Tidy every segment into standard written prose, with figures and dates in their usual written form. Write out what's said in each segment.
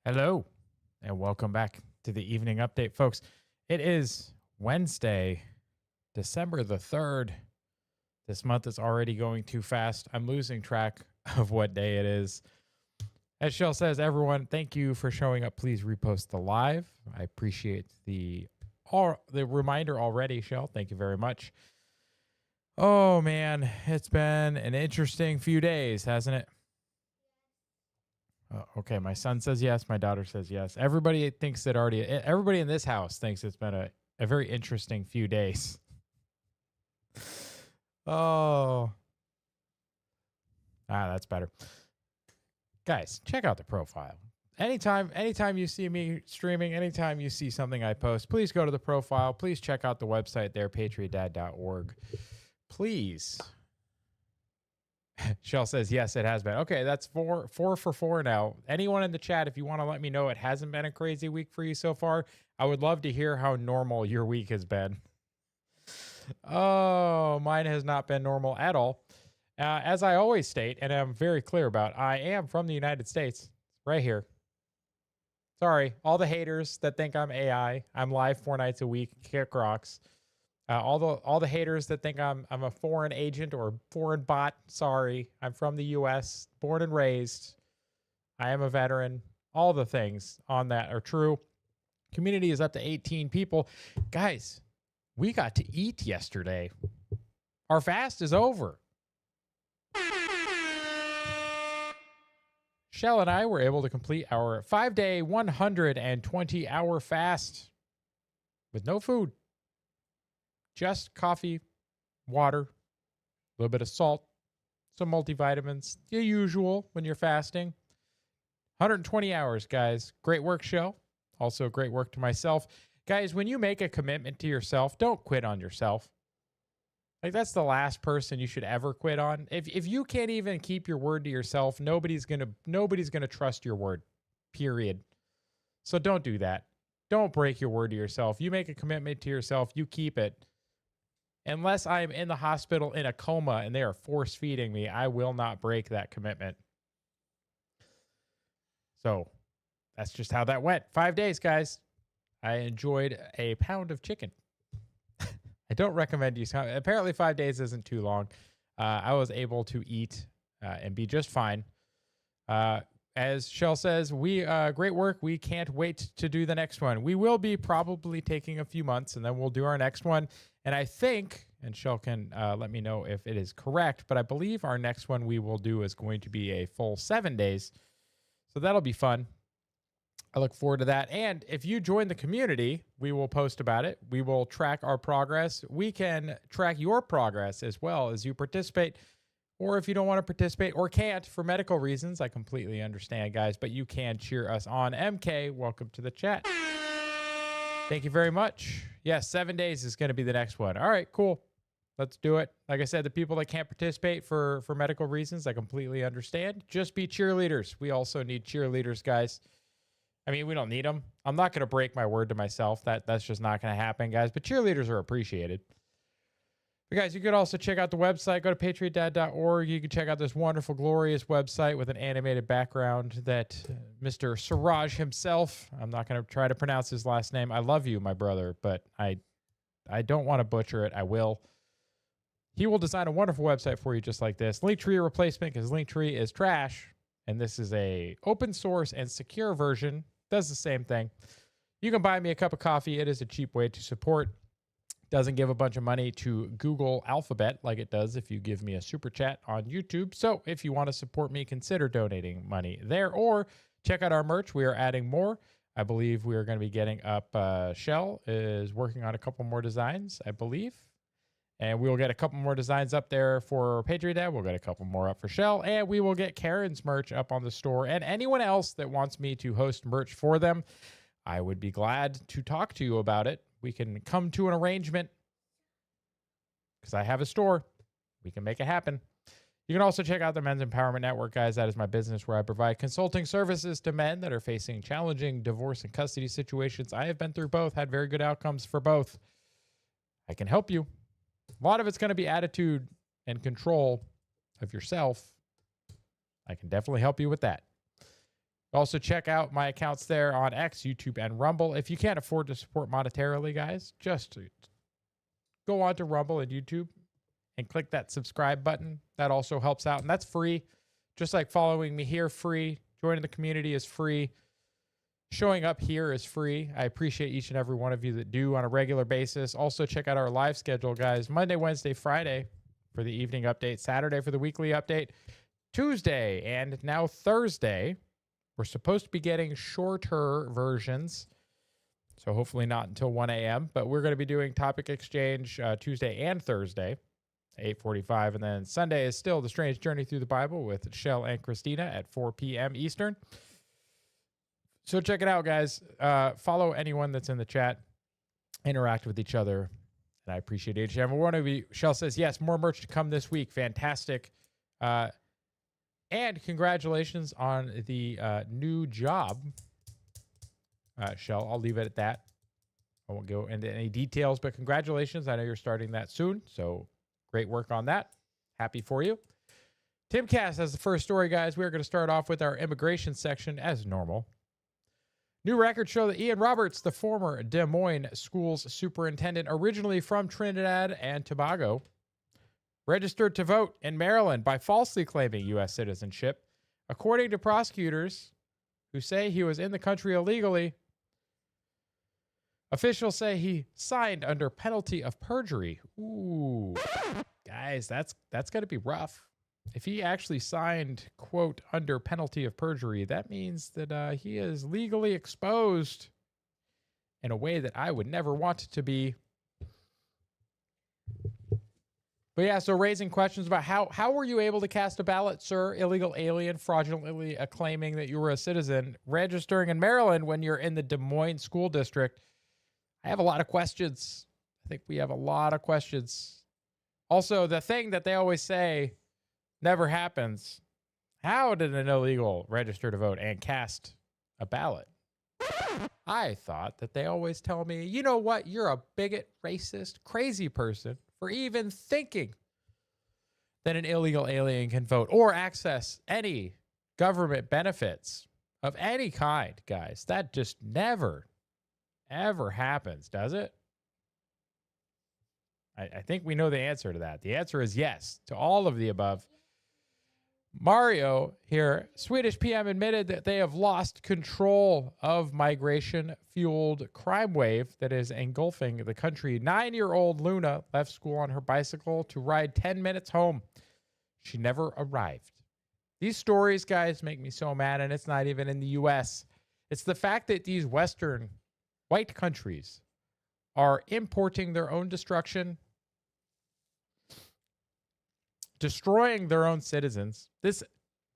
Hello, and welcome back to the evening update, folks. It is Wednesday, December the 3rd. This month is already going too fast. I'm losing track of what day it is. As Shell says, everyone, thank you for showing up. Please repost the live. I appreciate the reminder already, Shell. Thank you very much. Oh, man, it's been an interesting few days, hasn't it? Okay, my son says yes. My daughter says yes. Everybody thinks that everybody in this house thinks it's been a very interesting few days. Oh, that's better. Guys, check out the profile. Anytime you see me streaming, anytime you see something I post, please go to the profile. Please check out the website there, patriotdad.org. Please. Shell says, yes, it has been. Okay, that's four for four now. Anyone in the chat, if you want to let me know it hasn't been a crazy week for you so far, I would love to hear how normal your week has been. Oh, mine has not been normal at all. As I always state, and I'm very clear about, I am from the United States, right here. Sorry, all the haters that think I'm AI. I'm live 4 nights a week, kick rocks. All the haters that think I'm a foreign agent or foreign bot, sorry. I'm from the U.S., born and raised. I am a veteran. All the things on that are true. Community is up to 18 people. Guys, we got to eat yesterday. Our fast is over. Shell and I were able to complete our 5-day, 120-hour fast with no food. Just coffee, water, a little bit of salt, some multivitamins, the usual when you're fasting. 120 hours, guys. Great work, Shell. Also great work to myself. Guys, when you make a commitment to yourself, don't quit on yourself. Like, that's the last person you should ever quit on. If you can't even keep your word to yourself, nobody's gonna trust your word. Period. So don't do that. Don't break your word to yourself. You make a commitment to yourself, you keep it. Unless I'm in the hospital in a coma and they are force feeding me, I will not break that commitment. So that's just how that went. 5 days, guys. I enjoyed a pound of chicken. I don't recommend you. Apparently 5 days isn't too long. I was able to eat and be just fine. As Shell says, great work. We can't wait to do the next one. We will be probably taking a few months, and then we'll do our next one. And I think, and Shell can let me know if it is correct, but I believe our next one we will do is going to be a full 7 days. So that'll be fun. I look forward to that. And if you join the community, we will post about it. We will track our progress. We can track your progress as well as you participate. Or if you don't want to participate or can't for medical reasons, I completely understand, guys, but you can cheer us on. MK, welcome to the chat. Thank you very much. Yes, 7 days is going to be the next one. All right, cool. Let's do it. Like I said, the people that can't participate for medical reasons, I completely understand. Just be cheerleaders. We also need cheerleaders, guys. I mean, we don't need them. I'm not going to break my word to myself. That's just not going to happen, guys. But cheerleaders are appreciated. But guys, you could also check out the website. Go to patriotdad.org. You can check out this wonderful, glorious website with an animated background that Mr. Siraj himself, I'm not going to try to pronounce his last name. I love you, my brother, but I don't want to butcher it. I will. He will design a wonderful website for you just like this. Linktree replacement, because Linktree is trash. And this is a open source and secure version. Does the same thing. You can buy me a cup of coffee. It is a cheap way to support. Doesn't give a bunch of money to Google Alphabet like it does if you give me a super chat on YouTube. So if you want to support me, consider donating money there or check out our merch. We are adding more. I believe we are going to be getting up. Shell is working on a couple more designs, I believe. And we will get a couple more designs up there for Patriot Dad. We'll get a couple more up for Shell. And we will get Karen's merch up on the store. And anyone else that wants me to host merch for them, I would be glad to talk to you about it. We can come to an arrangement because I have a store. We can make it happen. You can also check out the Men's Empowerment Network, guys. That is my business where I provide consulting services to men that are facing challenging divorce and custody situations. I have been through both, had very good outcomes for both. I can help you. A lot of it's going to be attitude and control of yourself. I can definitely help you with that. Also, check out my accounts there on X, YouTube, and Rumble. If you can't afford to support monetarily, guys, just go on to Rumble and YouTube and click that subscribe button. That also helps out, and that's free. Just like following me here, free. Joining the community is free. Showing up here is free. I appreciate each and every one of you that do on a regular basis. Also, check out our live schedule, guys. Monday, Wednesday, Friday for the evening update. Saturday for the weekly update. Tuesday and now Thursday, we're supposed to be getting shorter versions. So hopefully not until 1 a.m. But we're going to be doing Topic Exchange Tuesday and Thursday, 8:45. And then Sunday is still The Strange Journey Through the Bible with Shell and Christina at 4 p.m. Eastern. So check it out, guys. Follow anyone that's in the chat. Interact with each other. And I appreciate each and every one of you. Shell says, yes, more merch to come this week. Fantastic. And congratulations on the new job. Shell, I'll leave it at that. I won't go into any details, but congratulations. I know you're starting that soon, so great work on that. Happy for you. Timcast has the first story, guys. We're going to start off with our immigration section as normal. New records show that Ian Roberts, the former Des Moines schools superintendent, originally from Trinidad and Tobago, registered to vote in Maryland by falsely claiming U.S. citizenship. According to prosecutors who say he was in the country illegally, officials say he signed under penalty of perjury. Ooh, guys, that's going to be rough. If he actually signed, quote, under penalty of perjury, that means that he is legally exposed in a way that I would never want to be. But yeah, so raising questions about how were you able to cast a ballot, sir, illegal alien, fraudulently claiming that you were a citizen, registering in Maryland when you're in the Des Moines school district? I have a lot of questions. I think we have a lot of questions. Also, the thing that they always say never happens. How did an illegal register to vote and cast a ballot? I thought that they always tell me, you know what, you're a bigot, racist, crazy person for even thinking that an illegal alien can vote or access any government benefits of any kind, guys. That just never, ever happens, does it? I think we know the answer to that. The answer is yes to all of the above. Mario here, Swedish PM admitted that they have lost control of migration-fueled crime wave that is engulfing the country. 9-year-old Luna left school on her bicycle to ride 10 minutes home. She never arrived. These stories, guys, make me so mad, and it's not even in the U.S. It's the fact that these Western white countries are importing their own destruction, destroying their own citizens. This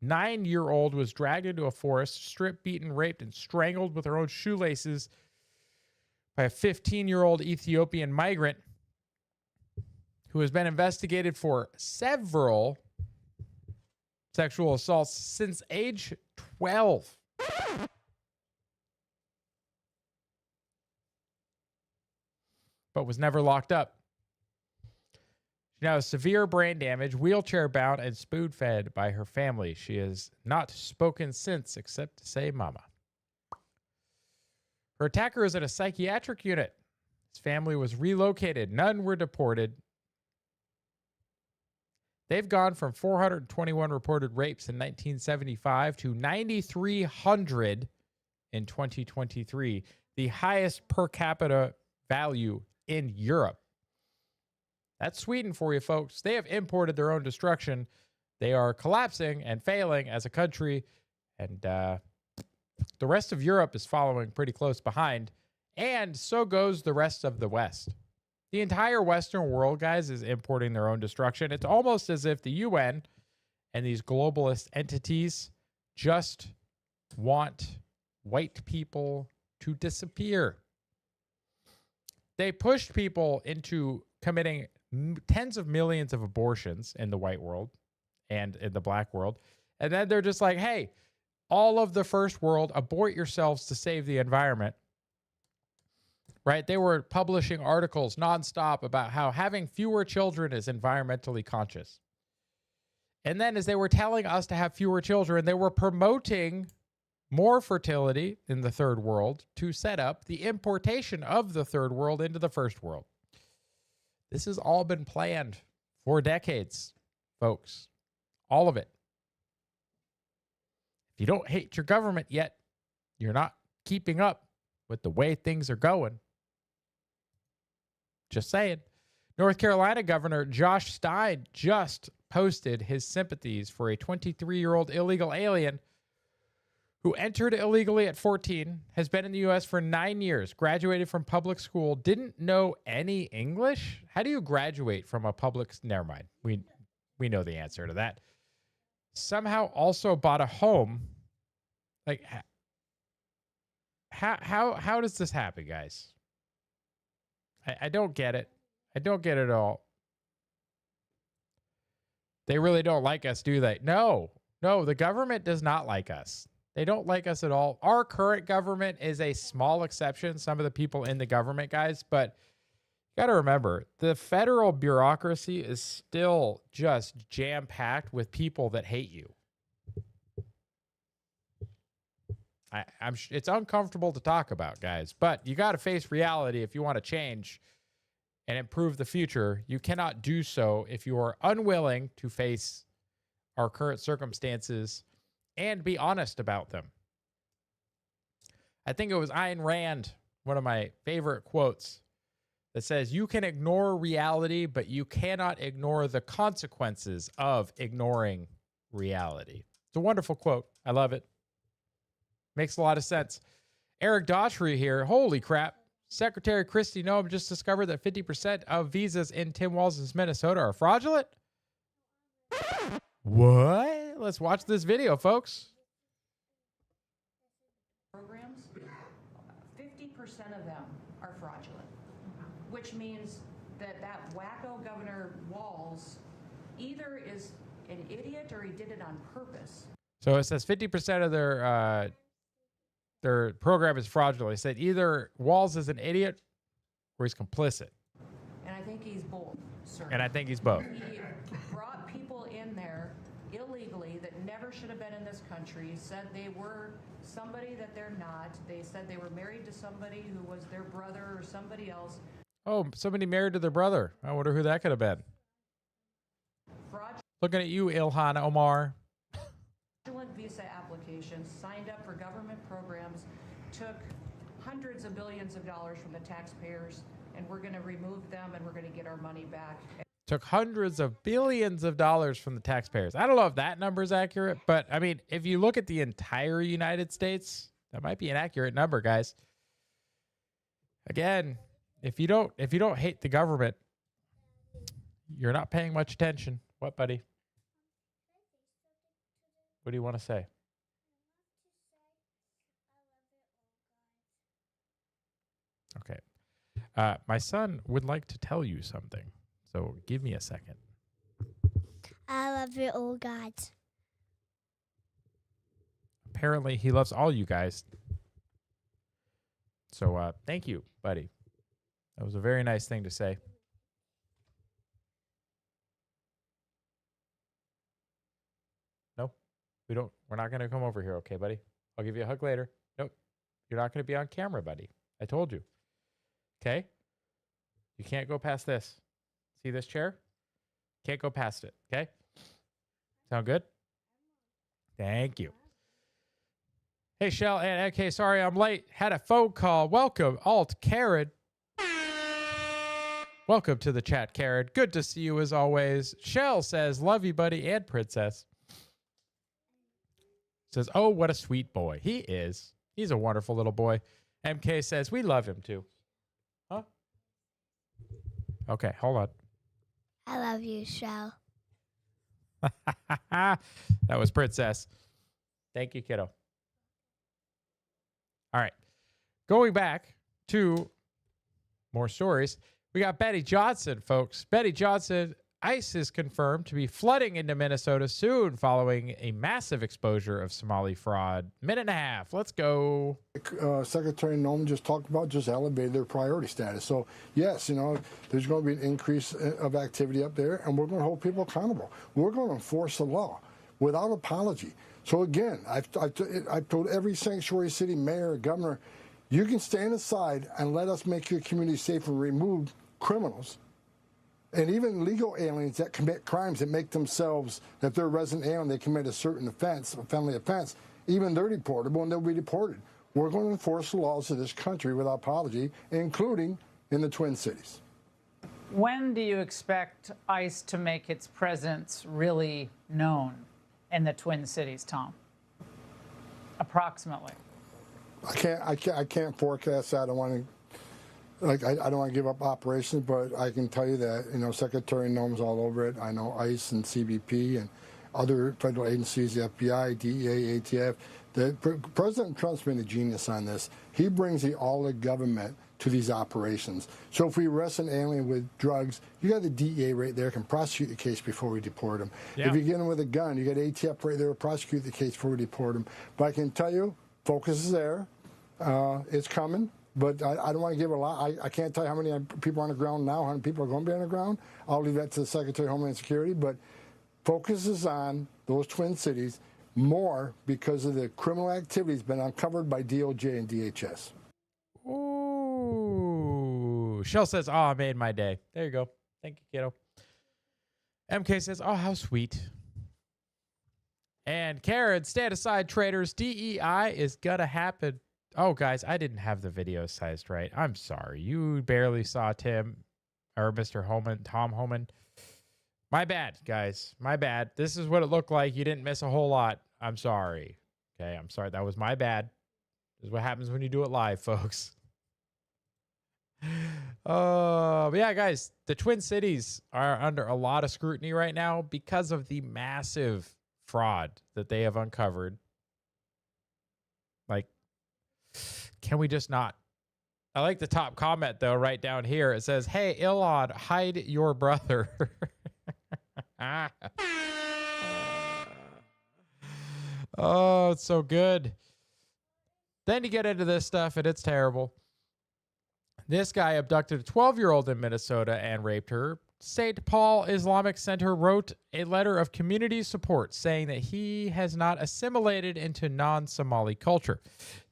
9-year-old was dragged into a forest, stripped, beaten, raped, and strangled with her own shoelaces by a 15-year-old Ethiopian migrant who has been investigated for several sexual assaults since age 12. But was never locked up. She now has severe brain damage, wheelchair bound, and spoon fed by her family. She has not spoken since except to say mama. Her attacker is at a psychiatric unit. His family was relocated. None were deported. They've gone from 421 reported rapes in 1975 to 9,300 in 2023, the highest per capita value in Europe. That's Sweden for you, folks. They have imported their own destruction. They are collapsing and failing as a country, and the rest of Europe is following pretty close behind, and so goes the rest of the West. The entire Western world, guys, is importing their own destruction. It's almost as if the UN and these globalist entities just want white people to disappear. They pushed people into committing tens of millions of abortions in the white world and in the black world. And then they're just like, hey, all of the first world, abort yourselves to save the environment. Right? They were publishing articles nonstop about how having fewer children is environmentally conscious. And then as they were telling us to have fewer children, they were promoting more fertility in the third world to set up the importation of the third world into the first world. This has all been planned for decades, folks. All of it. If you don't hate your government yet, you're not keeping up with the way things are going. Just saying. North Carolina Governor Josh Stein just posted his sympathies for a 23-year-old illegal alien who entered illegally at 14, has been in the U.S. for 9 years, graduated from public school, didn't know any English. How do you graduate from a public? Never mind. We know the answer to that. Somehow also bought a home. Like, how does this happen, guys? I don't get it. I don't get it at all. They really don't like us, do they? No, the government does not like us. They don't like us at all. Our current government is a small exception, some of the people in the government, guys, but you got to remember, the federal bureaucracy is still just jam-packed with people that hate you. It's uncomfortable to talk about, guys, but you got to face reality if you want to change and improve the future. You cannot do so if you are unwilling to face our current circumstances and be honest about them. I think it was Ayn Rand, one of my favorite quotes, that says, you can ignore reality, but you cannot ignore the consequences of ignoring reality. It's a wonderful quote. I love it. Makes a lot of sense. Eric Daughtry here. Holy crap. Secretary Kristi Noem just discovered that 50% of visas in Tim Walz' Minnesota are fraudulent. What? Let's watch this video, folks. Programs, 50% of them are fraudulent, which means that wacko Governor Walz either is an idiot or he did it on purpose. So it says 50% of their program is fraudulent. He said either Walz is an idiot or he's complicit. And I think he's both, sir. And I think he's both. He brought people in there illegally that never should have been in this country, said they were somebody that they're not. They said they were married to somebody who was their brother or somebody else. Oh, somebody married to their brother. I wonder who that could have been. Looking at you, Ilhan Omar. Fraudulent visa applications, signed up for government programs, took hundreds of billions of dollars from the taxpayers, and we're going to remove them and we're going to get our money back. Took hundreds of billions of dollars from the taxpayers. I don't know if that number is accurate, but I mean, if you look at the entire United States, that might be an accurate number, guys. Again, if you don't hate the government, you're not paying much attention. What, buddy? What do you want to say? Okay. My son would like to tell you something. So give me a second. I love you all, guys. Apparently, he loves all you guys. So thank you, buddy. That was a very nice thing to say. No, we're not going to come over here, okay, buddy? I'll give you a hug later. Nope. You're not going to be on camera, buddy. I told you. Okay? You can't go past this. See this chair? Can't go past it, okay? Sound good? Thank you. Hey, Shell and okay, sorry I'm late. Had a phone call. Welcome, Alt Karen. Welcome to the chat, Karen. Good to see you as always. Shell says, love you, buddy, and princess. Says, oh, what a sweet boy. He is. He's a wonderful little boy. MK says, we love him too. Huh? Okay, hold on. I love you, Shell. That was princess. Thank you, kiddo. All right. Going back to more stories. We got Betty Johnson, folks. Betty Johnson, ICE is confirmed to be flooding into Minnesota soon following a massive exposure of Somali fraud. Minute and a half. Let's go. Secretary Noem just talked about, just elevated their priority status. So, yes, there's going to be an increase of activity up there, and we're going to hold people accountable. We're going to enforce the law. without apology. So again, I've told every sanctuary city mayor, governor, you can stand aside and let us make your community safe and remove criminals and even legal aliens that commit crimes that make themselves, that they're a resident alien, they commit a certain offense, a felony offense, even they're deportable and they'll be deported. We're going to enforce the laws of this country without apology, including in the Twin Cities. When do you expect ICE to make its presence really known in the Twin Cities, Tom? Approximately. I can't forecast that. I don't want to give up operations, but I can tell you that, Secretary Noem's all over it. I know ICE and CBP and other federal agencies, the FBI, DEA, ATF. President Trump's been a genius on this. He brings all the government to these operations. So if we arrest an alien with drugs, you got the DEA right there, can prosecute the case before we deport him. Yeah. If you get him with a gun, you got ATF right there to prosecute the case before we deport him. But I can tell you, focus is there. It's coming. But I don't want to give a lot. I can't tell you how many people are on the ground now, how many people are going to be on the ground. I'll leave that to the Secretary of Homeland Security. But focus is on those Twin Cities more because of the criminal activities been uncovered by DOJ and DHS. Ooh. Shell says, "Oh, I made my day." There you go. Thank you, kiddo. MK says, "Oh, how sweet." And Karen, stand aside, traitors. DEI is gonna happen. Oh, guys, I didn't have the video sized right. I'm sorry. You barely saw Tim or Mr. Holman, Tom Holman. My bad, guys. My bad. This is what it looked like. You didn't miss a whole lot. I'm sorry. Okay, I'm sorry. That was my bad. This is what happens when you do it live, folks. But yeah, guys, the Twin Cities are under a lot of scrutiny right now because of the massive fraud that they have uncovered. Like, can we just not? I like the top comment, though, right down here. It says, "Hey, Elon, hide your brother." Oh, it's so good. Then you get into this stuff, and it's terrible. This guy abducted a 12-year-old in Minnesota and raped her. St. Paul Islamic Center wrote a letter of community support saying that he has not assimilated into non-Somali culture.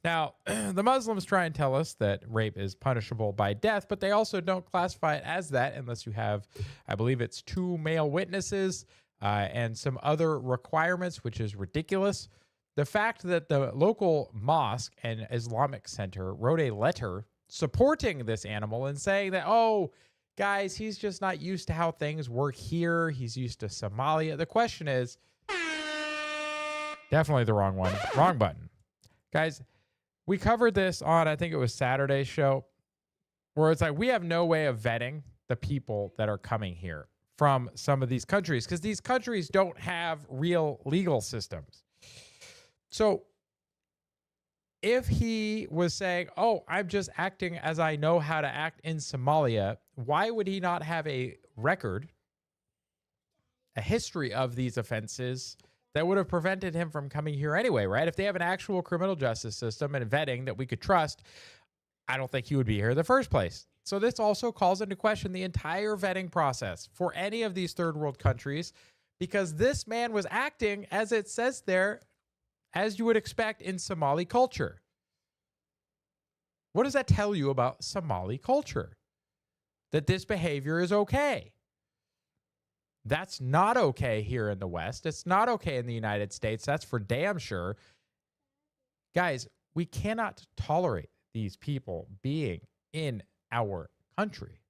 Now, the Muslims try and tell us that rape is punishable by death, but they also don't classify it as that unless you have, I believe it's 2 male witnesses and some other requirements, which is ridiculous. The fact that the local mosque and Islamic Center wrote a letter supporting this animal and saying that, oh, guys, he's just not used to how things work here. He's used to Somalia. The question is, definitely the wrong one. Wrong button. Guys, we covered this on, I think it was Saturday's show, where it's like we have no way of vetting the people that are coming here from some of these countries because these countries don't have real legal systems. So if he was saying, oh, I'm just acting as I know how to act in Somalia, why would he not have a record, a history of these offenses that would have prevented him from coming here anyway, right? If they have an actual criminal justice system and vetting that we could trust, I don't think he would be here in the first place. So this also calls into question the entire vetting process for any of these third world countries because this man was acting, as it says there, as you would expect in Somali culture. What does that tell you about Somali culture? That this behavior is okay. That's not okay here in the West. It's not okay in the United States. That's for damn sure. Guys, we cannot tolerate these people being in our country.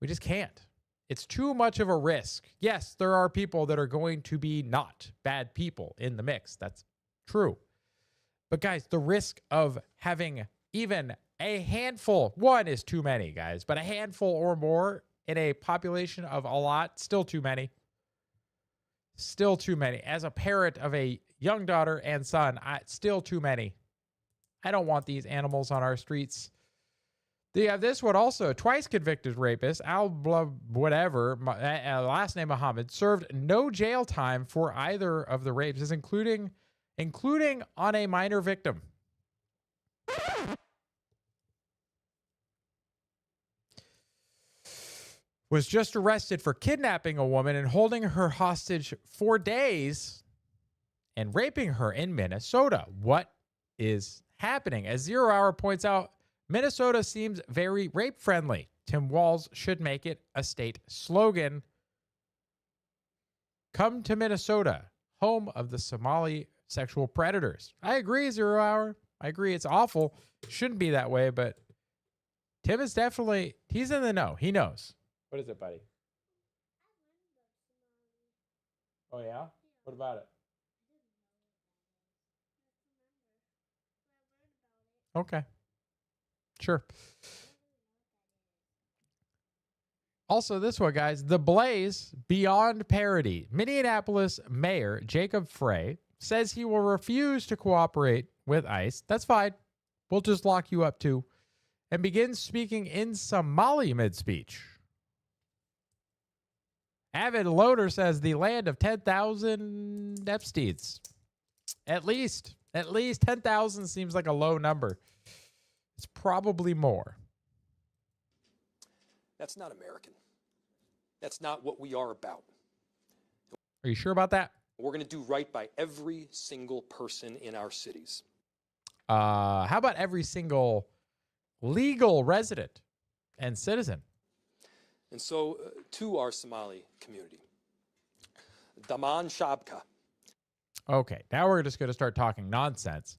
We just can't. It's too much of a risk. Yes, there are people that are going to be not bad people in the mix. That's true. But guys, the risk of having even a handful, one is too many, guys, but a handful or more in a population of a lot, still too many. Still too many. As a parent of a young daughter and son, still too many. I don't want these animals on our streets. They have this one also. Twice convicted rapist, last name Muhammad, served no jail time for either of the rapes, including on a minor victim. was just arrested for kidnapping a woman and holding her hostage for days and raping her in Minnesota. What is happening? As 0 Hour points out, Minnesota seems very rape friendly. Tim Walz should make it a state slogan. Come to Minnesota, home of the Somali sexual predators. I agree, 0 Hour. I agree. It's awful. Shouldn't be that way, but Tim is definitely, he's in the know. He knows. What is it, buddy? Oh, yeah? What about it? Okay. Sure. Also, this one, guys. The Blaze beyond parody. Minneapolis Mayor Jacob Frey says he will refuse to cooperate with ICE. That's fine. We'll just lock you up too. And begins speaking in Somali mid-speech. Avid Loader says the land of 10,000 Epsteins. At least 10,000 seems like a low number. It's probably more. That's not American. That's not what we are about. Are you sure about that? We're going to do right by every single person in our cities. How about every single legal resident and citizen? And so to our Somali community, Daman Shabka. Okay, now we're just going to start talking nonsense.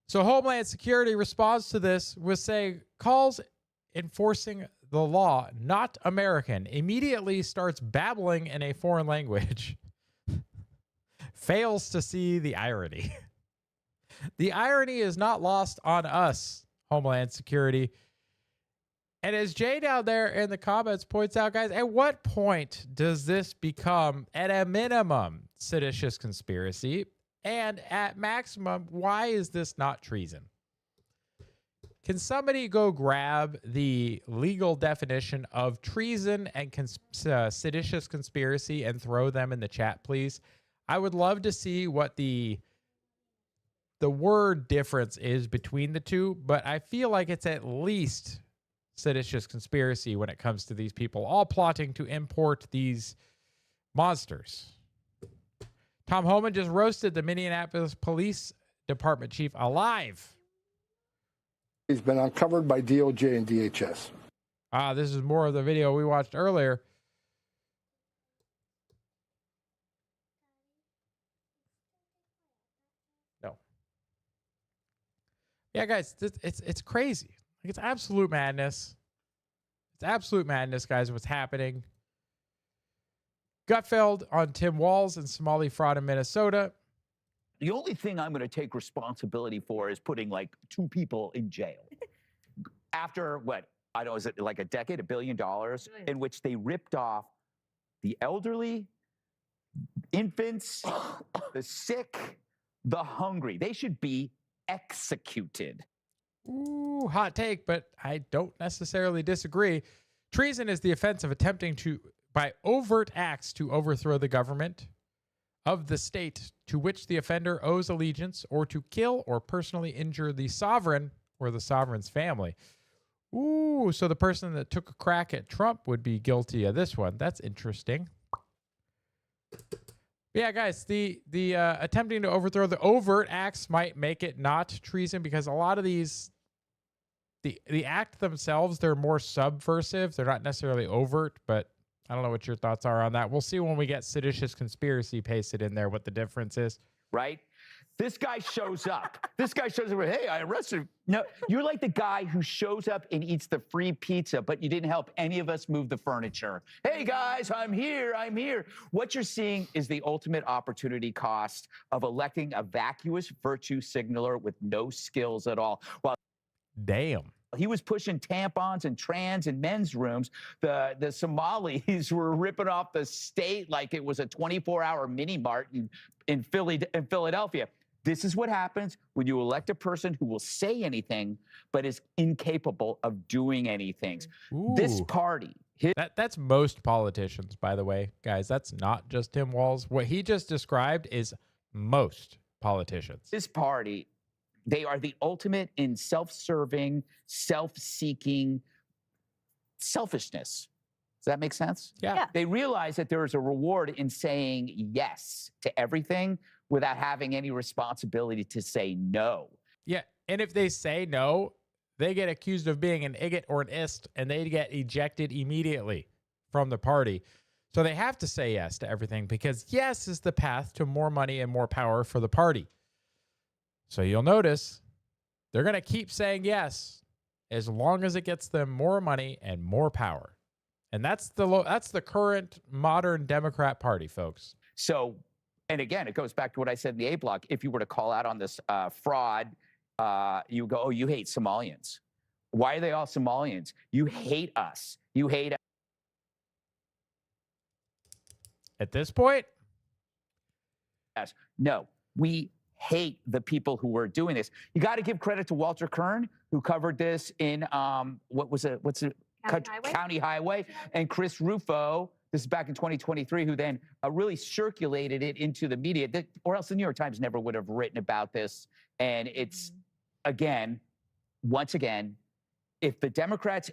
So Homeland Security responds to this with saying, calls enforcing the law not American, immediately starts babbling in a foreign language. Fails to see the irony. The irony is not lost on us, Homeland Security. And as Jay down there in the comments points out, guys, at what point does this become, at a minimum, seditious conspiracy? And at maximum, why is this not treason? Can somebody go grab the legal definition of treason and seditious conspiracy and throw them in the chat, please? I would love to see what the word difference is between the two, but I feel like it's at least seditious conspiracy when it comes to these people all plotting to import these monsters. Tom Homan just roasted the Minneapolis Police Department chief alive. He's been uncovered by DOJ and DHS. This is more of the video we watched earlier. No. Yeah, guys, it's crazy. Like, it's absolute madness. It's absolute madness, guys, what's happening. Gutfeld on Tim Walz and Somali fraud in Minnesota. The only thing I'm going to take responsibility for is putting like 2 people in jail. After what, I don't know, is it like a decade, $1 billion, in which they ripped off the elderly, infants, the sick, the hungry. They should be executed. Ooh, hot take, but I don't necessarily disagree. Treason is the offense of attempting to, by overt acts, to overthrow the government of the state to which the offender owes allegiance, or to kill or personally injure the sovereign or the sovereign's family. Ooh, so the person that took a crack at Trump would be guilty of this one. That's interesting. Yeah, guys, the attempting to overthrow the overt acts might make it not treason, because a lot of these, the act themselves, they're more subversive. They're not necessarily overt, but I don't know what your thoughts are on that. We'll see when we get seditious conspiracy pasted in there what the difference is. Right? This guy shows up. This guy shows up with, hey, I arrested him. No, you're like the guy who shows up and eats the free pizza, but you didn't help any of us move the furniture. Hey, guys, I'm here. I'm here. What you're seeing is the ultimate opportunity cost of electing a vacuous virtue signaler with no skills at all. While Damn. he was pushing tampons and trans in men's rooms, the Somalis were ripping off the state like it was a 24-hour mini mart in Philadelphia. This is what happens when you elect a person who will say anything but is incapable of doing anything. Ooh. This party. That's most politicians, by the way, guys. That's not just Tim Walz. What he just described is most politicians. This party, they are the ultimate in self-serving, self-seeking selfishness. Does that make sense? Yeah. They realize that there is a reward in saying yes to everything without having any responsibility to say no. Yeah. And if they say no, they get accused of being an igot or an ist, and they get ejected immediately from the party. So they have to say yes to everything because yes is the path to more money and more power for the party. So you'll notice they're going to keep saying yes as long as it gets them more money and more power. And that's the current modern Democrat Party, folks. So, and again, it goes back to what I said in the A block. If you were to call out on this fraud, you go, oh, you hate Somalians. Why are they all Somalians? You hate us. You hate us. At this point, No, we hate the people who were doing this. You got to give credit to Walter Kern, who covered this in what's it? County Highway, and Chris Rufo. This is back in 2023, who then really circulated it into the media, or else the New York Times never would have written about this. And it's, once again, if the Democrats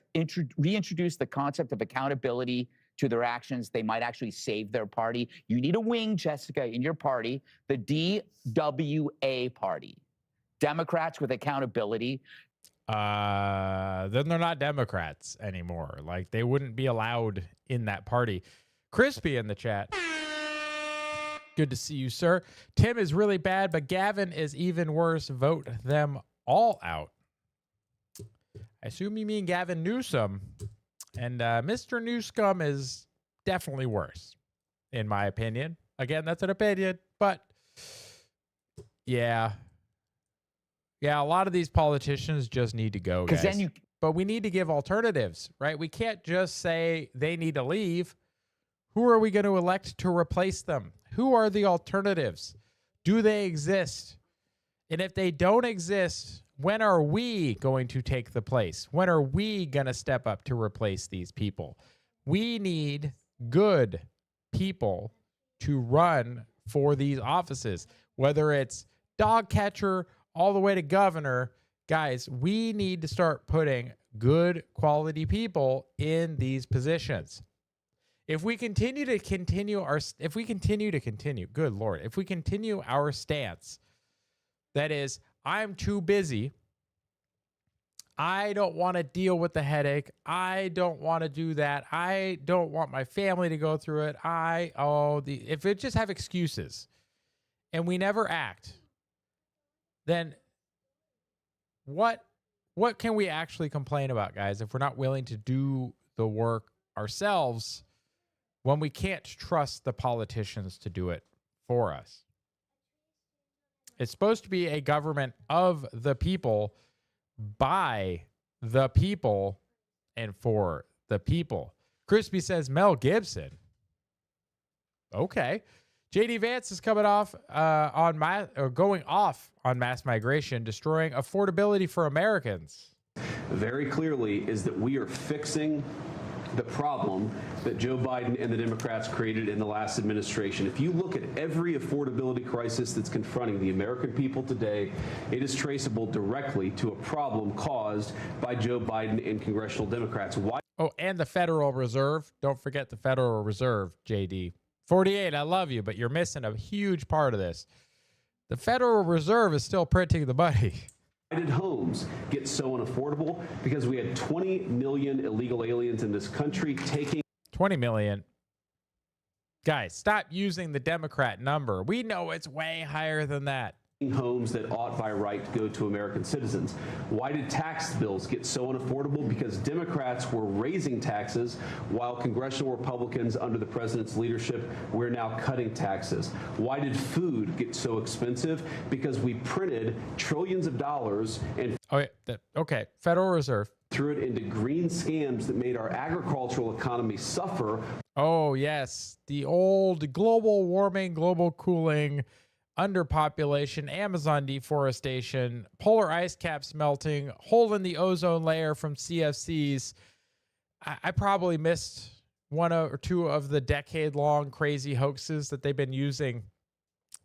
reintroduce the concept of accountability to their actions, they might actually save their party. You need a wing, Jessica, in your party, the DWA party. Democrats with accountability. then they're not Democrats anymore. Like, they wouldn't be allowed in that party. Crispy in the chat. Good to see you, sir. Tim is really bad, but Gavin is even worse. Vote them all out. I assume you mean Gavin Newsom. And Mr. Newscum is definitely worse, in my opinion. Again, that's an opinion, but yeah. Yeah, a lot of these politicians just need to go, guys. But we need to give alternatives, right? We can't just say they need to leave. Who are we going to elect to replace them? Who are the alternatives? Do they exist? And if they don't exist, when are we going to take the place? When are we going to step up to replace these people? We need good people to run for these offices, whether it's dog catcher all the way to governor. Guys, we need to start putting good quality people in these positions. If we continue our stance, that is, I'm too busy, I don't want to deal with the headache, I don't want to do that, I don't want my family to go through it, if it just have excuses and we never act, then what can we actually complain about, guys, if we're not willing to do the work ourselves when we can't trust the politicians to do it for us? It's supposed to be a government of the people, by the people, and for the people. Crispy says Mel Gibson. Okay. JD Vance is coming off going off on mass migration, destroying affordability for Americans. Very clearly is that we are fixing the problem that Joe Biden and the Democrats created in the last administration. If you look at every affordability crisis that's confronting the American people today, it is traceable directly to a problem caused by Joe Biden and congressional Democrats. Why? Oh, and the Federal Reserve. Don't forget the Federal Reserve, JD. 48, I love you, but you're missing a huge part of this. The Federal Reserve is still printing the money. Why did homes get so unaffordable? Because we had 20 million illegal aliens in this country taking 20 million. Guys, stop using the Democrat number. We know it's way higher than that. Homes that ought by right to go to American citizens. Why did tax bills get so unaffordable? Because Democrats were raising taxes while congressional Republicans under the president's leadership, we're now cutting taxes. Why did food get so expensive? Because we printed trillions of dollars and Federal Reserve threw it into green scams that made our agricultural economy suffer. Oh, yes. The old global warming, global cooling, underpopulation, Amazon deforestation, polar ice caps melting, hole in the ozone layer from CFCs. I probably missed one or two of the decade-long crazy hoaxes that they've been using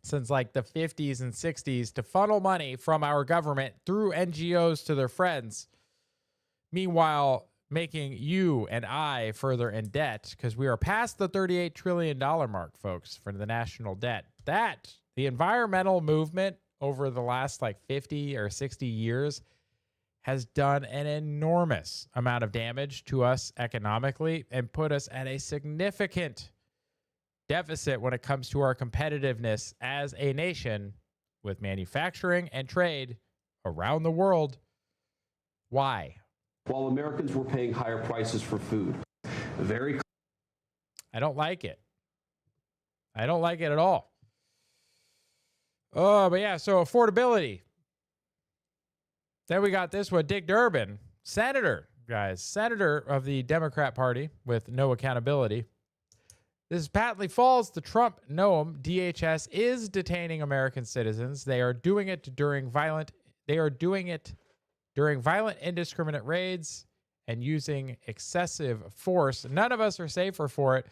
since like the 50s and 60s to funnel money from our government through NGOs to their friends. Meanwhile, making you and I further in debt because we are past the $38 trillion mark, folks, for the national debt. That, the environmental movement over the last like 50 or 60 years has done an enormous amount of damage to us economically and put us at a significant deficit when it comes to our competitiveness as a nation with manufacturing and trade around the world. Why? While Americans were paying higher prices for food. I don't like it. I don't like it at all. Oh, but yeah, so affordability. Then we got this one, Dick Durbin, senator, guys, senator of the Democrat Party with no accountability. This is patently false. The Trump Noam DHS is detaining American citizens. They are doing it during violent indiscriminate raids and using excessive force. None of us are safer for it.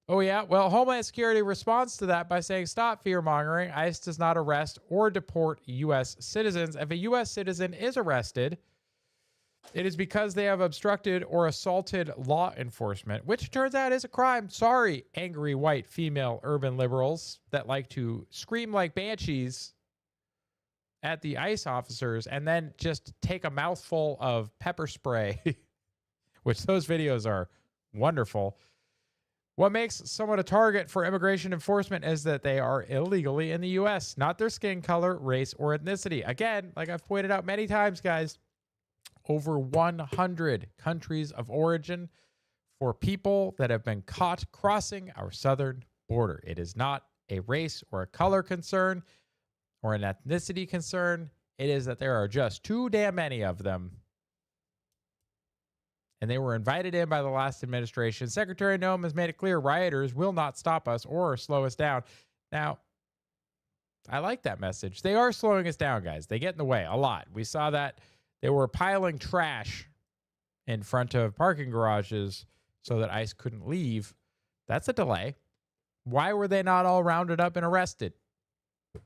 Oh, yeah. Well, Homeland Security responds to that by saying, stop fear-mongering. ICE does not arrest or deport U.S. citizens. If a U.S. citizen is arrested, it is because they have obstructed or assaulted law enforcement, which turns out is a crime. Sorry, angry white female urban liberals that like to scream like banshees at the ICE officers and then just take a mouthful of pepper spray, which those videos are wonderful. What makes someone a target for immigration enforcement is that they are illegally in the U.S., not their skin color, race, or ethnicity. Again, like I've pointed out many times, guys, over 100 countries of origin for people that have been caught crossing our southern border. It is not a race or a color concern or an ethnicity concern. It is that there are just too damn many of them. And they were invited in by the last administration. Secretary Noem has made it clear rioters will not stop us or slow us down. Now, I like that message. They are slowing us down, guys. They get in the way a lot. We saw that they were piling trash in front of parking garages so that ICE couldn't leave. That's a delay. Why were they not all rounded up and arrested? I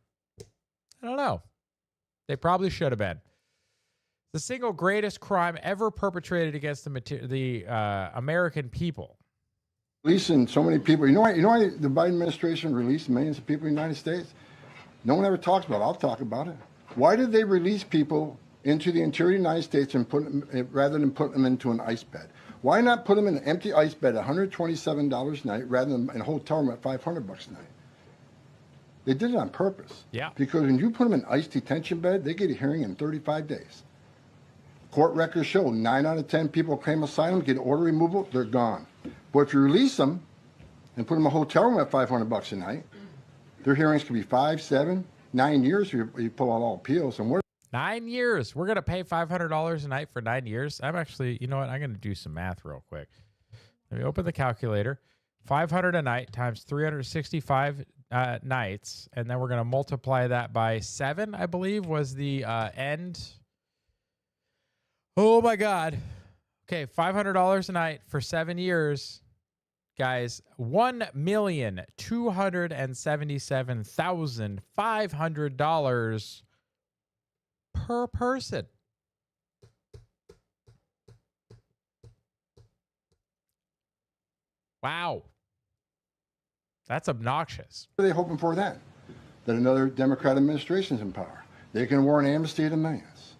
don't know. They probably should have been. The single greatest crime ever perpetrated against the American people. Releasing so many people. You know why the Biden administration released millions of people in the United States? No one ever talks about it. I'll talk about it. Why did they release people into the interior of the United States and put them, rather than put them into an ice bed? Why not put them in an empty ice bed, $127 a night, rather than in a hotel room at $500 a night? They did it on purpose. Yeah. Because when you put them in an ice detention bed, they get a hearing in 35 days. Court records show 9 out of 10 people claim asylum, get order removal, they're gone. But if you release them and put them in a hotel room at $500 a night, their hearings could be 5, 7, 9 years if you pull out all appeals. And 9 years. We're going to pay $500 a night for 9 years. I'm actually, you know what? I'm going to do some math real quick. Let me open the calculator. 500 a night times 365 nights. And then we're going to multiply that by 7, I believe, was the end. Oh, my God. Okay, $500 a night for 7 years. Guys, $1,277,500 per person. Wow. That's obnoxious. what are they hoping for then? That another Democrat administration is in power. They can award an amnesty to millions.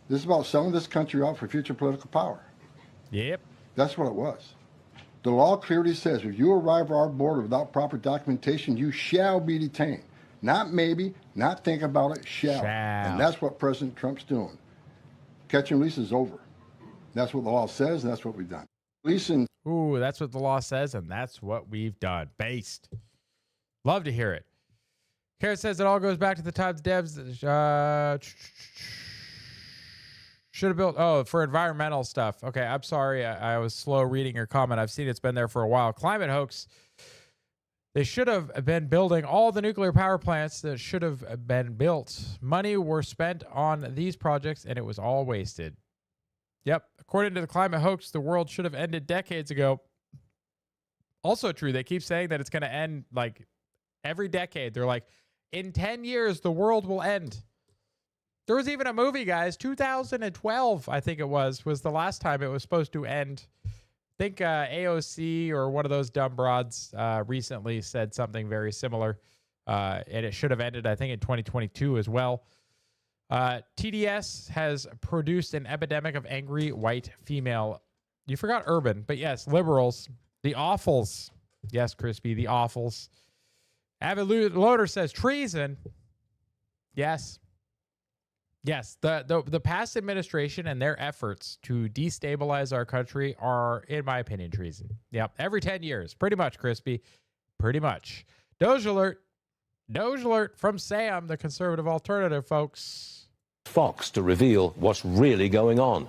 This is about selling this country out for future political power. Yep. That's what it was. The law clearly says if you arrive at our border without proper documentation, you shall be detained. Not maybe, not think about it, shall. And that's what President Trump's doing. Catch and release is over. That's what the law says, and that's what we've done. Releasing. Ooh, that's what the law says, and that's what we've done. Based. Love to hear it. Carrot says it all goes back to the times devs should have built. Oh, for environmental stuff. Okay, I'm sorry. I was slow reading your comment. I've seen it's been there for a while. Climate hoax. They should have been building all the nuclear power plants that should have been built. Money were spent on these projects, and it was all wasted. Yep. According to the climate hoax, the world should have ended decades ago. Also true. They keep saying that it's going to end like every decade. They're like, in 10 years, the world will end. There was even a movie, guys. 2012, I think it was the last time it was supposed to end. I think AOC or one of those dumb broads recently said something very similar. And it should have ended, I think, in 2022 as well. TDS has produced an epidemic of angry white female. You forgot urban, but yes, liberals. The awfuls. Yes, Crispy, the awfuls. Avid Loader says treason. Yes. Yes, the past administration and their efforts to destabilize our country are, in my opinion, treason. Yep, every 10 years. Pretty much, Crispy. Pretty much. Doge alert. Doge alert from Sam, the conservative alternative, folks. Fox to reveal what's really going on.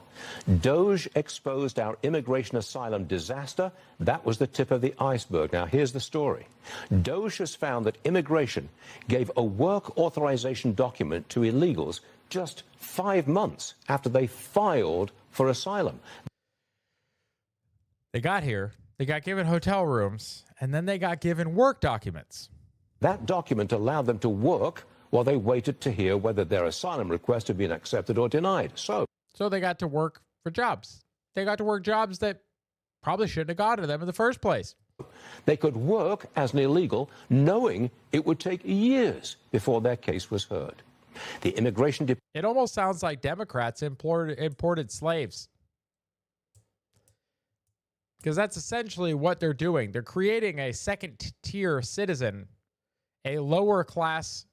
Doge exposed our immigration asylum disaster. That was the tip of the iceberg. Now, here's the story. Doge has found that immigration gave a work authorization document to illegals just 5 months after they filed for asylum. They got here, they got given hotel rooms, and then they got given work documents. That document allowed them to work while they waited to hear whether their asylum request had been accepted or denied. So they got to work for jobs. They got to work jobs that probably shouldn't have gone to them in the first place. They could work as an illegal, knowing it would take years before their case was heard. The immigration... It almost sounds like Democrats imported slaves. Because that's essentially what they're doing. They're creating a second-tier citizen, a lower class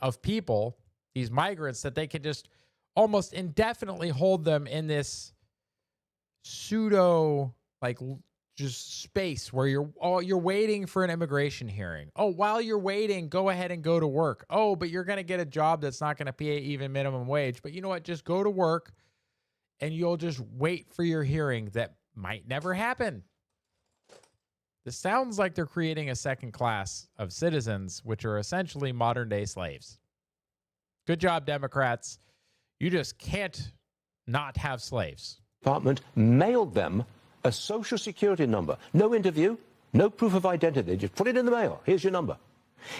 of people, these migrants, that they can just almost indefinitely hold them in this pseudo, like, just space where you're waiting for an immigration hearing. Oh, while you're waiting, go ahead and go to work. Oh, but you're going to get a job that's not going to pay even minimum wage. But you know what? Just go to work and you'll just wait for your hearing that might never happen. This sounds like they're creating a second class of citizens, which are essentially modern day slaves. Good job, Democrats. You just can't not have slaves. Department mailed them a social security number. No interview, no proof of identity. They just put it in the mail. Here's your number.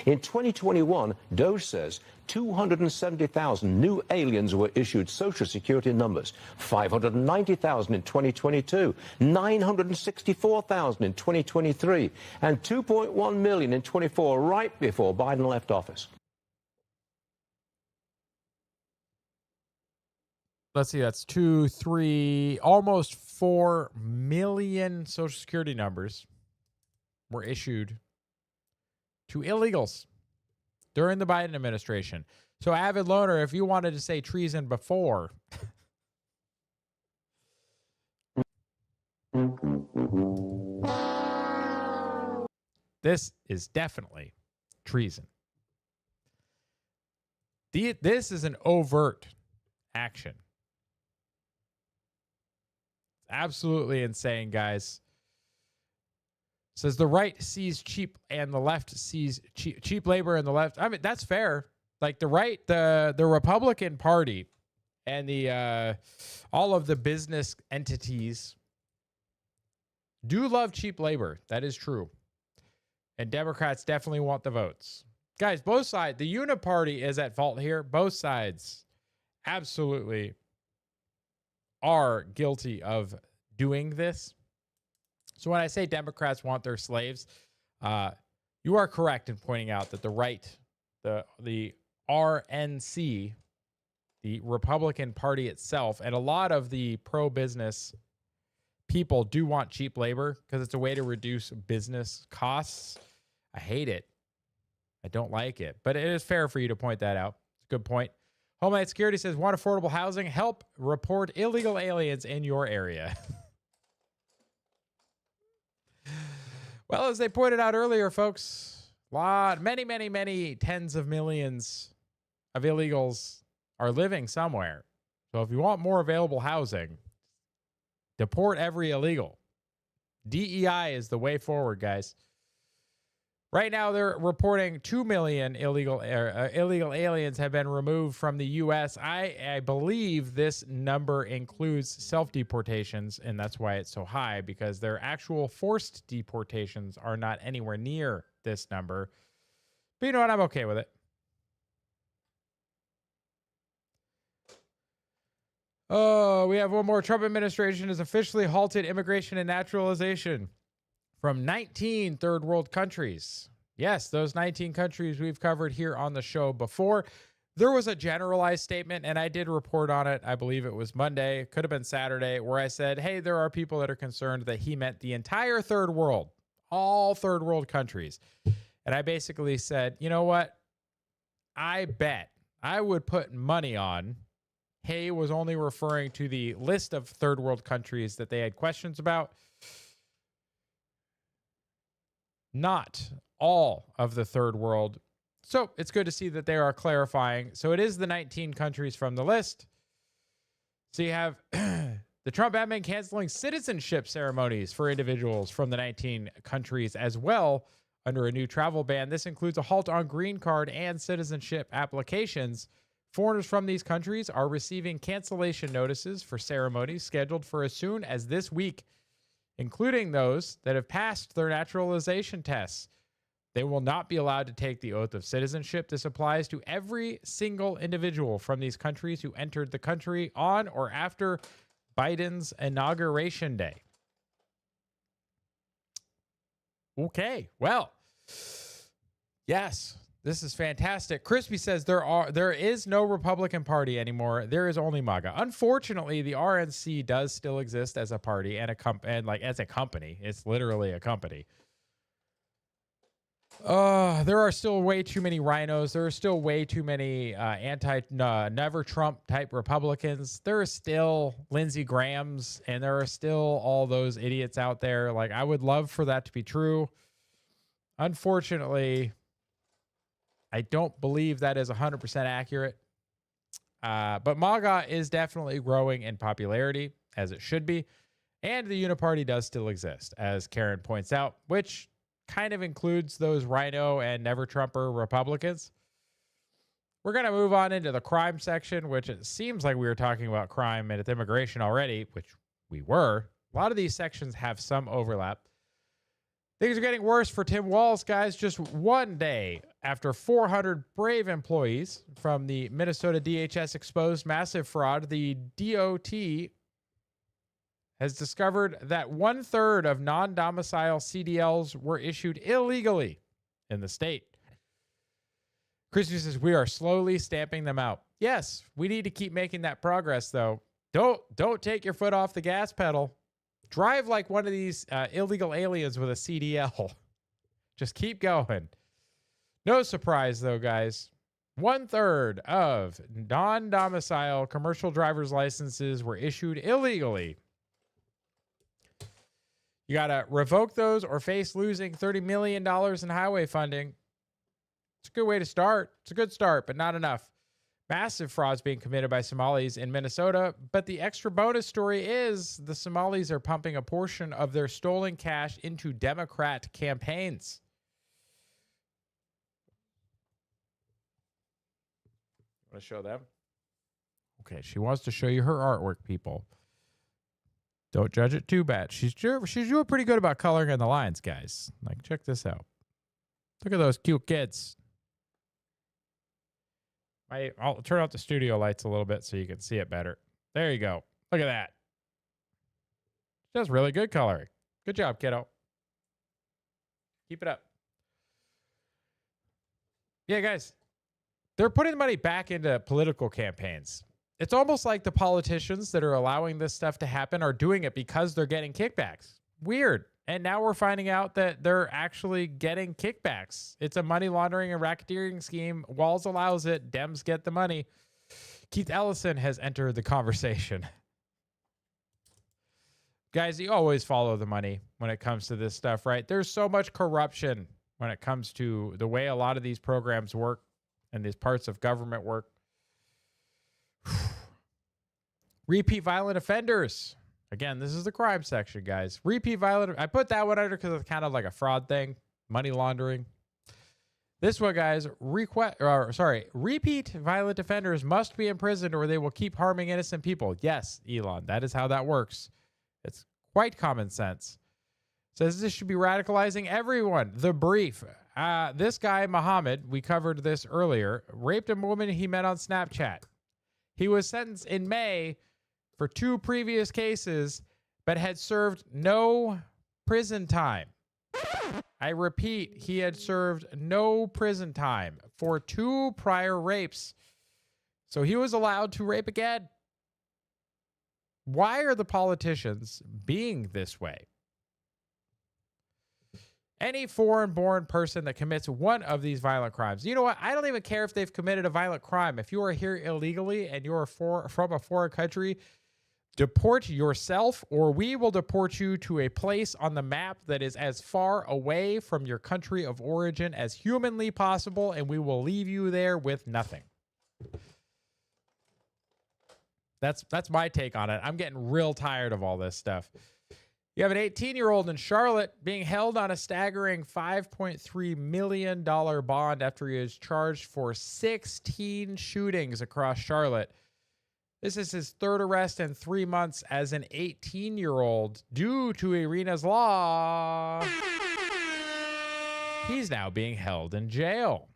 In 2021, Doge says 270,000 new aliens were issued social security numbers, 590,000 in 2022, 964,000 in 2023, and 2.1 million in 24, right before Biden left office. Let's see, that's 2, 3, almost 4 million social security numbers were issued to illegals during the Biden administration. So, Avid Loaner, if you wanted to say treason before, this is definitely treason. This is an overt action. Absolutely insane, guys. Says the right sees cheap and the left sees cheap labor, and the left. I mean, that's fair. Like the right, the Republican Party and the all of the business entities do love cheap labor. That is true. And Democrats definitely want the votes. Guys, both sides, the Uniparty is at fault here. Both sides absolutely are guilty of doing this. So when I say Democrats want their slaves, you are correct in pointing out that the right, the RNC, the Republican Party itself, and a lot of the pro-business people do want cheap labor because it's a way to reduce business costs. I hate it. I don't like it. But it is fair for you to point that out. It's a good point. Homeland Security says, want affordable housing? Help report illegal aliens in your area. Well, as they pointed out earlier, folks, many tens of millions of illegals are living somewhere. So if you want more available housing, deport every illegal. DEI is the way forward, guys. Right now, they're reporting 2 million illegal aliens have been removed from the U.S. I believe this number includes self-deportations, and that's why it's so high, because their actual forced deportations are not anywhere near this number. But you know what? I'm okay with it. Oh, we have one more. Trump administration has officially halted immigration and naturalization from 19 third world countries. Yes, those 19 countries we've covered here on the show before. There was a generalized statement, and I did report on it. I believe it was Monday, could have been Saturday, where I said, hey, there are people that are concerned that he meant the entire third world, all third world countries. And I basically said, you know what? I bet I would put money on he was only referring to the list of third world countries that they had questions about. Not all of the third world. So it's good to see that they are clarifying. So it is the 19 countries from the list. So you have the Trump admin canceling citizenship ceremonies for individuals from the 19 countries as well under a new travel ban. This includes a halt on green card and citizenship applications. Foreigners from these countries are receiving cancellation notices for ceremonies scheduled for as soon as this week, including those that have passed their naturalization tests. They will not be allowed to take the oath of citizenship. This applies to every single individual from these countries who entered the country on or after Biden's inauguration day. Okay, well, yes, this is fantastic. Crispy says there is no Republican Party anymore. There is only MAGA. Unfortunately, the RNC does still exist as a party and as a company. It's literally a company. There are still way too many rhinos. There are still way too many never Trump type Republicans. There are still Lindsey Grahams, and there are still all those idiots out there. Like, I would love for that to be true. Unfortunately, I don't believe that is 100% accurate. But MAGA is definitely growing in popularity, as it should be. And the Uniparty does still exist, as Karen points out, which kind of includes those rhino and never Trumper Republicans. We're going to move on into the crime section, which it seems like we were talking about crime and immigration already, which we were. A lot of these sections have some overlap. Things are getting worse for Tim Walz, guys. Just one day after 400 brave employees from the Minnesota DHS exposed massive fraud, the DOT has discovered that 1/3 of non-domicile CDLs were issued illegally in the state. Christy says, we are slowly stamping them out. Yes, we need to keep making that progress, though. Don't take your foot off the gas pedal. Drive like one of these illegal aliens with a CDL. Just keep going. No surprise, though, guys. 1/3 of non-domicile commercial driver's licenses were issued illegally. You got to revoke those or face losing $30 million in highway funding. It's a good way to start. It's a good start, but not enough. Massive frauds being committed by Somalis in Minnesota. But the extra bonus story is the Somalis are pumping a portion of their stolen cash into Democrat campaigns. Want to show them? Okay, she wants to show you her artwork, people. Don't judge it too bad. She's doing pretty good about coloring in the lines, guys. Like, check this out. Look at those cute kids. I'll turn out the studio lights a little bit so you can see it better. There you go. Look at that. That's really good coloring. Good job, kiddo. Keep it up. Yeah, guys. They're putting money back into political campaigns. It's almost like the politicians that are allowing this stuff to happen are doing it because they're getting kickbacks. Weird. And now we're finding out that they're actually getting kickbacks. It's a money laundering and racketeering scheme. Walz allows it. Dems get the money. Keith Ellison has entered the conversation. Guys, you always follow the money when it comes to this stuff, right? There's so much corruption when it comes to the way a lot of these programs work and these parts of government work. Repeat violent offenders. Again, this is the crime section, guys. Repeat violent. I put that one under because it's kind of like a fraud thing, money laundering. This one, guys, repeat violent offenders must be imprisoned or they will keep harming innocent people. Yes, Elon, that is how that works. It's quite common sense. Says this should be radicalizing everyone. The Brief. This guy, Muhammad, we covered this earlier, raped a woman he met on Snapchat. He was sentenced in May for 2 previous cases, but had served no prison time. I repeat, he had served no prison time for 2 prior rapes. So he was allowed to rape again. Why are the politicians being this way? Any foreign-born person that commits one of these violent crimes, you know what? I don't even care if they've committed a violent crime. If you are here illegally and you're from a foreign country, deport yourself, or we will deport you to a place on the map that is as far away from your country of origin as humanly possible, and we will leave you there with nothing. That's my take on it. I'm getting real tired of all this stuff. You have an 18-year-old in Charlotte being held on a staggering $5.3 million bond after he is charged for 16 shootings across Charlotte. This is his 3rd arrest in 3 months as an 18-year-old. Due to Irina's law, he's now being held in jail.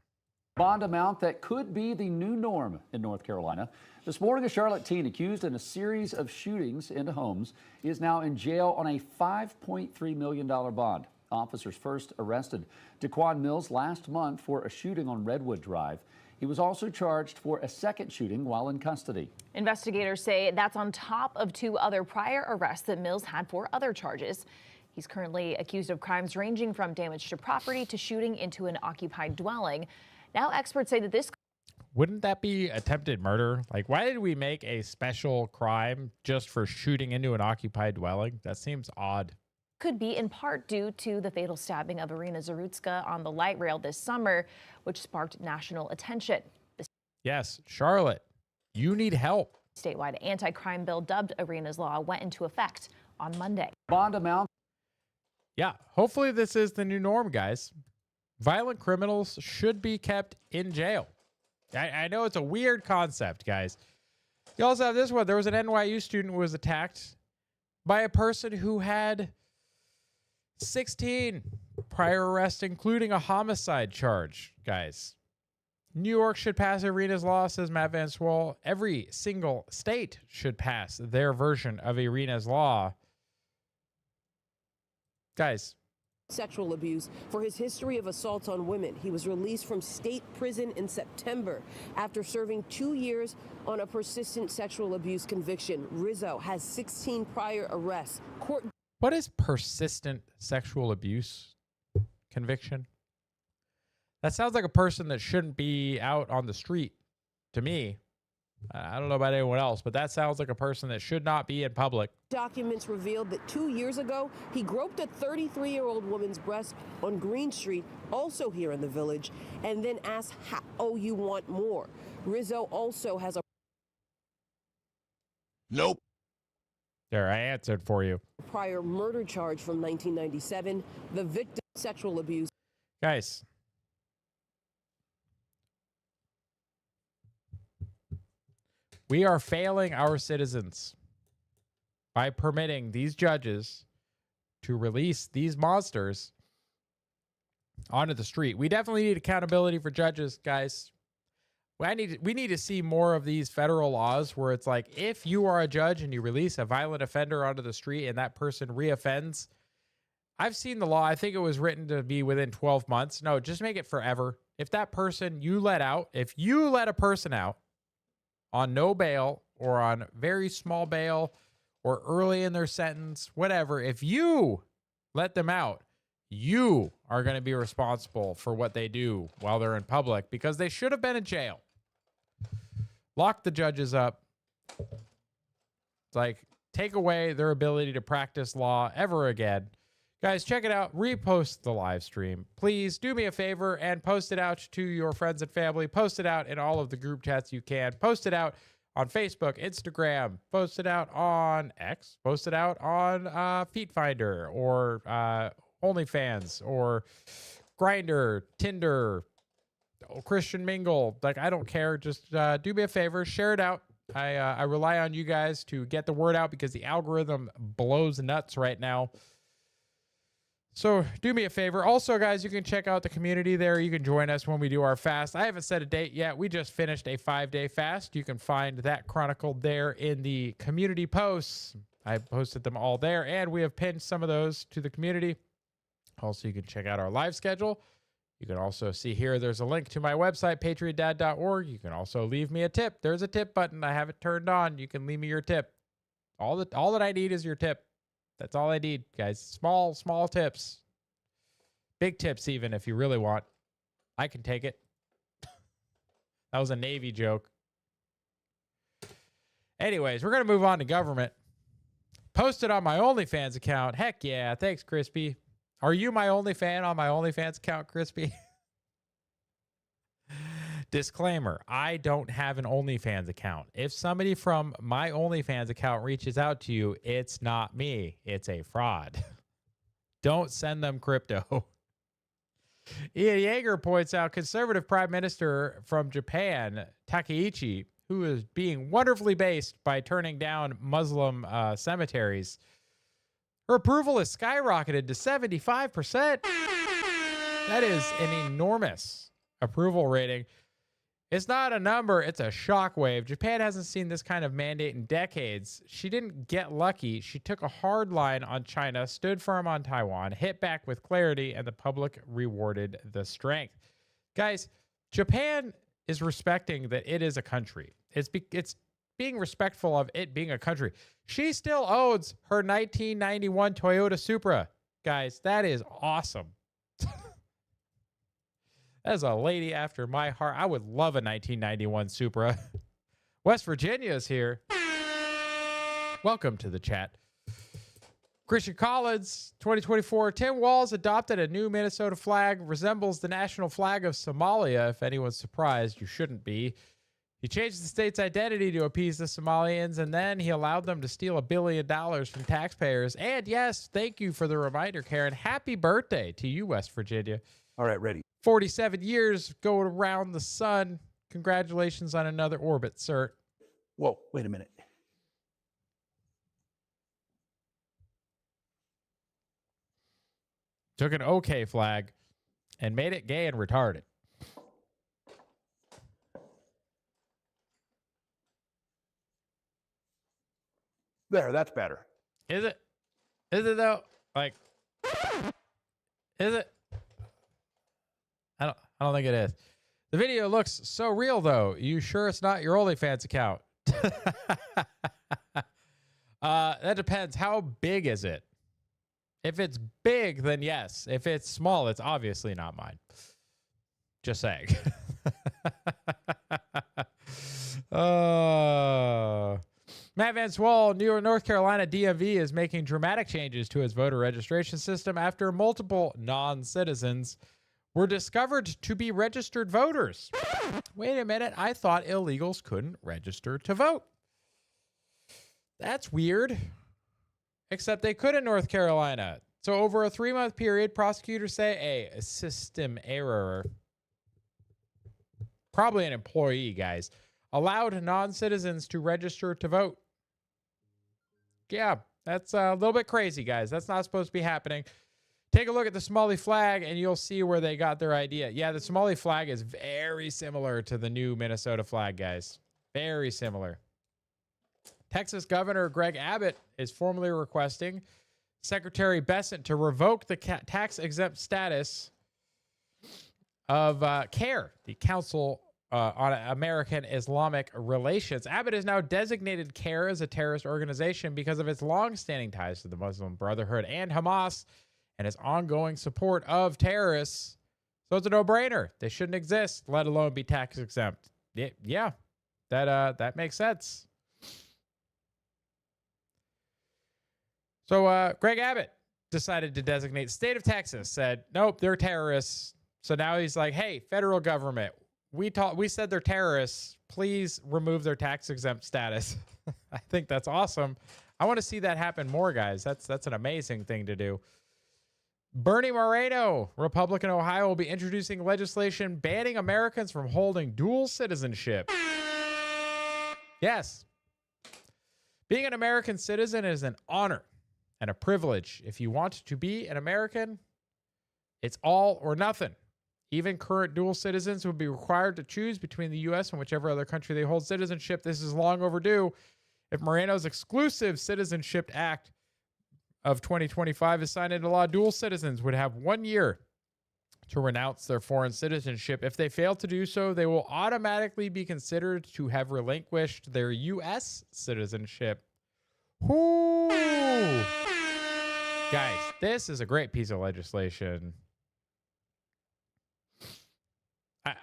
Bond amount that could be the new norm in North Carolina. This morning, a Charlotte teen accused in a series of shootings into homes is now in jail on a $5.3 million bond. Officers first arrested Daquan Mills last month for a shooting on Redwood Drive. He was also charged for a second shooting while in custody. Investigators say that's on top of 2 other prior arrests that Mills had for other charges. He's currently accused of crimes ranging from damage to property to shooting into an occupied dwelling. Now experts say that this... Wouldn't that be attempted murder? Like, why did we make a special crime just for shooting into an occupied dwelling? That seems odd. Could be in part due to the fatal stabbing of Irina Zarutska on the light rail this summer, which sparked national attention. Yes, Charlotte, you need help. Statewide anti-crime bill dubbed Irina's Law went into effect on Monday. Bond amount. Yeah, hopefully this is the new norm, guys. Violent criminals should be kept in jail. I know it's a weird concept, guys. You also have this one. There was an NYU student who was attacked by a person who had 16 prior arrests, including a homicide charge, guys. New York should pass Irina's Law, says Matt Van Swol. Every single state should pass their version of Irina's Law. Guys. Sexual abuse for his history of assaults on women. He was released from state prison in September after serving 2 years on a persistent sexual abuse conviction. Rizzo has 16 prior arrests. What is persistent sexual abuse conviction? That sounds like a person that shouldn't be out on the street to me. I don't know about anyone else, but that sounds like a person that should not be in public. Documents revealed that 2 years ago, he groped a 33-year-old woman's breast on Green Street, also here in the Village, and then asked, "Oh, you want more?" Rizzo also has a... Nope. There, I answered for you. prior murder charge from 1997. The victim sexual abuse. Guys. We are failing our citizens by permitting these judges to release these monsters onto the street. We definitely need accountability for judges, guys. We need to see more of these federal laws where it's like, if you are a judge and you release a violent offender onto the street and that person reoffends, I've seen the law. I think it was written to be within 12 months. No, just make it forever. If that person you let out, if you let a person out on no bail or on very small bail or early in their sentence, whatever, if you let them out, you are going to be responsible for what they do while they're in public because they should have been in jail. Lock the judges up. Like, take away their ability to practice law ever again. Guys, check it out. Repost the live stream. Please do me a favor and post it out to your friends and family. Post it out in all of the group chats you can. Post it out on Facebook, Instagram. Post it out on X. Post it out on Feet Finder or OnlyFans or Grindr, Tinder, Christian Mingle. Like, I don't care. Just do me a favor. Share it out. I rely on you guys to get the word out because the algorithm blows nuts right now. So do me a favor. Also, guys, you can check out the community there. You can join us when we do our fast. I haven't set a date yet. We just finished a 5-day fast. You can find that chronicled there in the community posts. I posted them all there, and we have pinned some of those to the community. Also, you can check out our live schedule. You can also see here, there's a link to my website, patriotdad.org. You can also leave me a tip. There's a tip button. I have it turned on. You can leave me your tip. All that I need is your tip. That's all I need, guys. Small tips. Big tips, even, if you really want. I can take it. That was a Navy joke. Anyways, we're going to move on to government. Posted on my OnlyFans account. Heck yeah. Thanks, Crispy. Are you my OnlyFan on my OnlyFans account, Crispy? Disclaimer, I don't have an OnlyFans account. If somebody from my OnlyFans account reaches out to you, it's not me. It's a fraud. Don't send them crypto. Ian Yeager points out conservative prime minister from Japan, Takaichi, who is being wonderfully based by turning down Muslim cemeteries. Her approval has skyrocketed to 75%. That is an enormous approval rating. It's not a number, it's a shockwave. Japan hasn't seen this kind of mandate in decades. She didn't get lucky. She took a hard line on China, stood firm on Taiwan, hit back with clarity, and the public rewarded the strength. Guys, Japan is respecting that it is a country. It's being respectful of it being a country. She still owns her 1991 Toyota Supra. Guys, that is awesome. That is a lady after my heart. I would love a 1991 Supra. West Virginia is here. Welcome to the chat. Christian Collins, 2024. Tim Walz adopted a new Minnesota flag, resembles the national flag of Somalia. If anyone's surprised, you shouldn't be. He changed the state's identity to appease the Somalians, and then he allowed them to steal $1 billion from taxpayers. And yes, thank you for the reminder, Karen. Happy birthday to you, West Virginia. All right, ready. 47 years going around the sun. Congratulations on another orbit, sir. Whoa, wait a minute. Took an OK flag and made it gay and retarded. There, that's better. Is it? Is it though? Like, is it? I don't think it is. The video looks so real though. You sure it's not your OnlyFans account? That depends. How big is it? If it's big, then yes. If it's small, it's obviously not mine. Just saying. Matt Van Swall, North Carolina DMV is making dramatic changes to its voter registration system after multiple non-citizens were discovered to be registered voters. Wait a minute. I thought illegals couldn't register to vote. That's weird. Except they could in North Carolina. So over a 3-month period, prosecutors say a system error, probably an employee, guys, allowed non-citizens to register to vote. Yeah, that's a little bit crazy, guys. That's not supposed to be happening. Take a look at the Somali flag and you'll see where they got their idea. Yeah, the Somali flag is very similar to the new Minnesota flag, guys. Very similar. Texas Governor Greg Abbott is formally requesting Secretary Bessent to revoke the tax-exempt status of CARE, the Council on American Islamic Relations. Abbott has now designated CARE as a terrorist organization because of its long-standing ties to the Muslim Brotherhood and Hamas and its ongoing support of terrorists. So it's a no-brainer. They shouldn't exist, let alone be tax-exempt. Yeah, that makes sense. So Greg Abbott decided to designate state of Texas, said, nope, they're terrorists. So now he's like, hey, federal government, we said they're terrorists. Please remove their tax-exempt status. I think that's awesome. I want to see that happen more, guys. That's an amazing thing to do. Bernie Moreno, Republican Ohio, will be introducing legislation banning Americans from holding dual citizenship. Yes. Being an American citizen is an honor and a privilege. If you want to be an American, it's all or nothing. Even current dual citizens would be required to choose between the U.S. and whichever other country they hold citizenship. This is long overdue. If Moreno's exclusive Citizenship Act of 2025 is signed into law, dual citizens would have 1 year to renounce their foreign citizenship. If they fail to do so, they will automatically be considered to have relinquished their U.S. citizenship. Whoo! Guys, this is a great piece of legislation.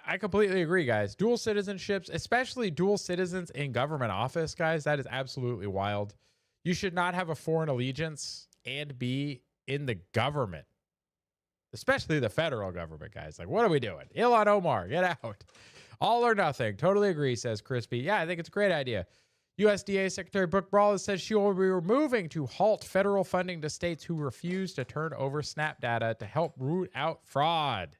I completely agree, guys. Dual citizenships, especially dual citizens in government office, guys, that is absolutely wild. You should not have a foreign allegiance and be in the government, especially the federal government, guys. Like, what are we doing? Ilhan Omar, get out. All or nothing. Totally agree, says Crispy. Yeah, I think it's a great idea. USDA Secretary Brooke Brawley says she will be moving to halt federal funding to states who refuse to turn over SNAP data to help root out fraud.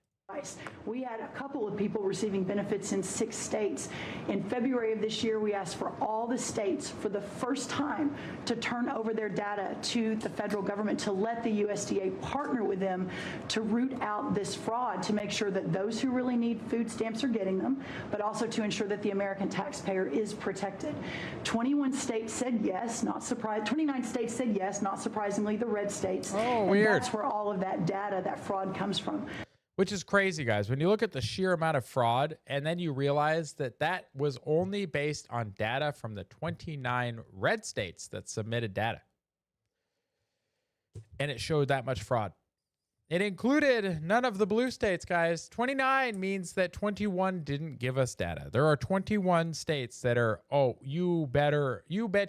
We had a couple of people receiving benefits in 6 states. In February of this year, we asked for all the states for the first time to turn over their data to the federal government to let the USDA partner with them to root out this fraud, to make sure that those who really need food stamps are getting them, but also to ensure that the American taxpayer is protected. 21 states said yes, not surprised. 29 states said yes, not surprisingly, the red states. Oh, and weird. that's where all of that data, that fraud comes from. Which is crazy, guys. When you look at the sheer amount of fraud, and then you realize that that was only based on data from the 29 red states that submitted data. And it showed that much fraud. It included none of the blue states, guys. 29 means that 21 didn't give us data. There are 21 states that are, oh, you bet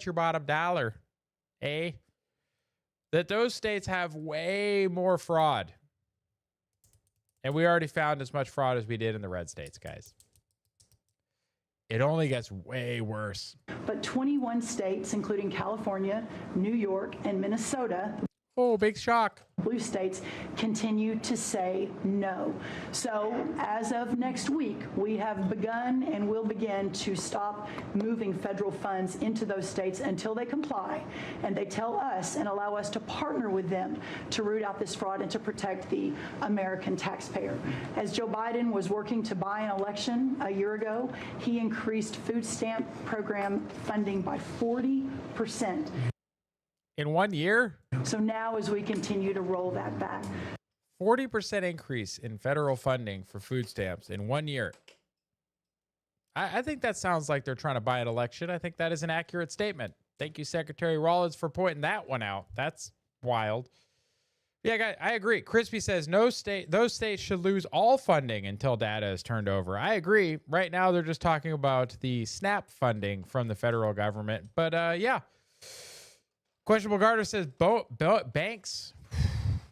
your bottom dollar, eh? That those states have way more fraud. And we already found as much fraud as we did in the red states, guys. It only gets way worse. But 21 states, including California, New York, and Minnesota, oh, big shock, blue states, continue to say no. So as of next week, we have begun and will begin to stop moving federal funds into those states until they comply and they tell us and allow us to partner with them to root out this fraud and to protect the American taxpayer. As Joe Biden was working to buy an election a year ago, he increased food stamp program funding by 40%. In 1 year? So now as we continue to roll that back. 40% increase in federal funding for food stamps in 1 year. I think that sounds like they're trying to buy an election. I think that is an accurate statement. Thank you, Secretary Rollins, for pointing that one out. That's wild. Yeah, I agree. Crispy says those states should lose all funding until data is turned over. I agree. Right now, they're just talking about the SNAP funding from the federal government. But yeah. Questionable Garter says banks,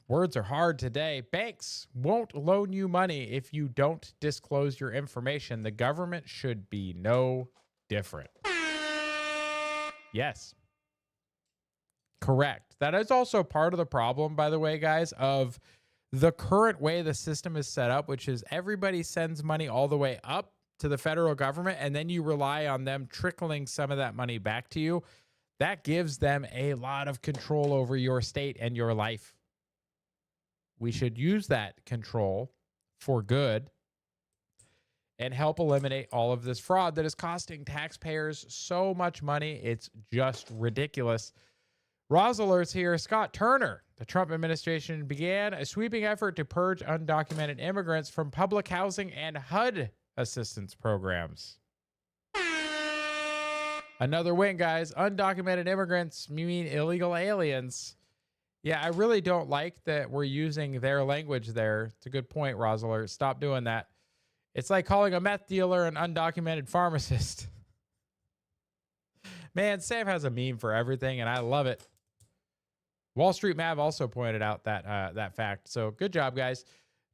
words are hard today. Banks won't loan you money if you don't disclose your information. The government should be no different. Yes. Correct. That is also part of the problem, by the way, guys, of the current way the system is set up, which is everybody sends money all the way up to the federal government, and then you rely on them trickling some of that money back to you. That gives them a lot of control over your state and your life. We should use that control for good and help eliminate all of this fraud that is costing taxpayers so much money. It's just ridiculous. Roz alerts here. Scott Turner, the Trump administration began a sweeping effort to purge undocumented immigrants from public housing and HUD assistance programs. Another win, guys. Undocumented immigrants, you mean illegal aliens. Yeah, I really don't like that we're using their language there. It's a good point, Rosler. Stop doing that. It's like calling a meth dealer an undocumented pharmacist. Man, Sam has a meme for everything, and I love it. Wall Street Mav also pointed out that fact. So good job, guys.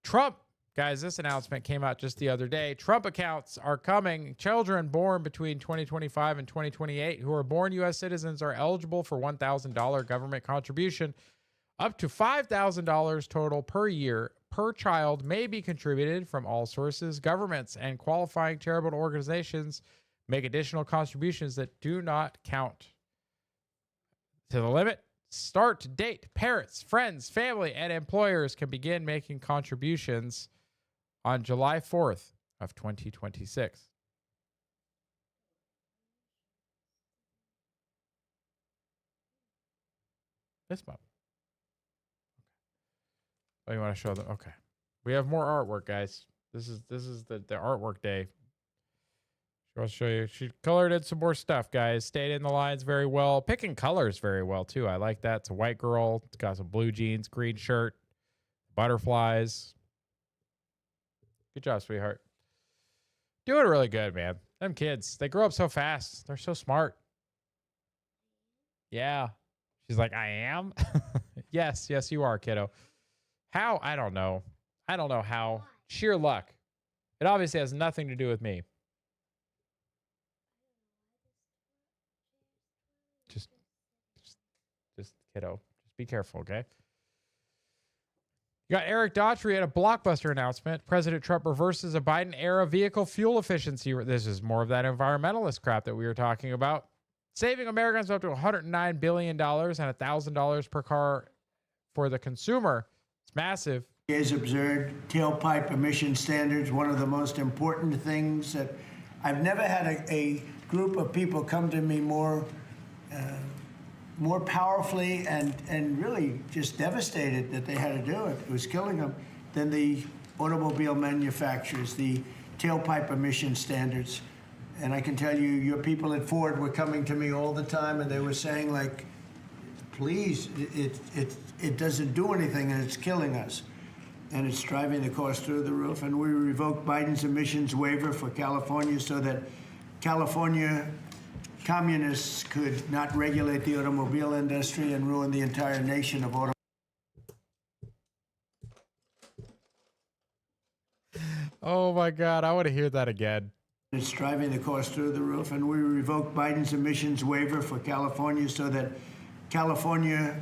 Trump. Guys, this announcement came out just the other day. Trump accounts are coming. Children born between 2025 and 2028 who are born U.S. citizens are eligible for $1,000 government contribution. Up to $5,000 total per year per child may be contributed from all sources. Governments and qualifying charitable organizations make additional contributions that do not count to the limit. start date. Parents, friends, family, and employers can begin making contributions on July 4th of 2026. This month. Oh, you want to show them? Okay. We have more artwork, guys. This is the artwork day. I'll show you. She colored in some more stuff, guys. Stayed in the lines very well. Picking colors very well, too. I like that. It's a white girl. It's got some blue jeans, green shirt, butterflies. Good job, sweetheart. Doing really good, man. Them kids, they grow up so fast. They're so smart. Yeah. She's like, I am? Yes, you are, kiddo. How? I don't know. I don't know how. Sheer luck. It obviously has nothing to do with me. Just kiddo. Just be careful, okay? You got Eric Daughtry at a blockbuster announcement. President Trump reverses a Biden-era vehicle fuel efficiency. This is more of that environmentalist crap that we were talking about. Saving Americans up to $109 billion and $1,000 per car for the consumer. It's massive. Is absurd. Tailpipe emission standards, one of the most important things that I've never had a group of people come to me more powerfully and really just devastated that they had to do it. It was killing them than the automobile manufacturers, the tailpipe emission standards. And I can tell you, your people at Ford were coming to me all the time, and they were saying, like, please, it doesn't do anything, and it's killing us. And it's driving the cost through the roof. And we revoked Biden's emissions waiver for California so that California communists could not regulate the automobile industry and ruin the entire nation of automobiles. Oh, my God. I want to hear that again. It's driving the cost through the roof. And we revoked Biden's emissions waiver for California so that California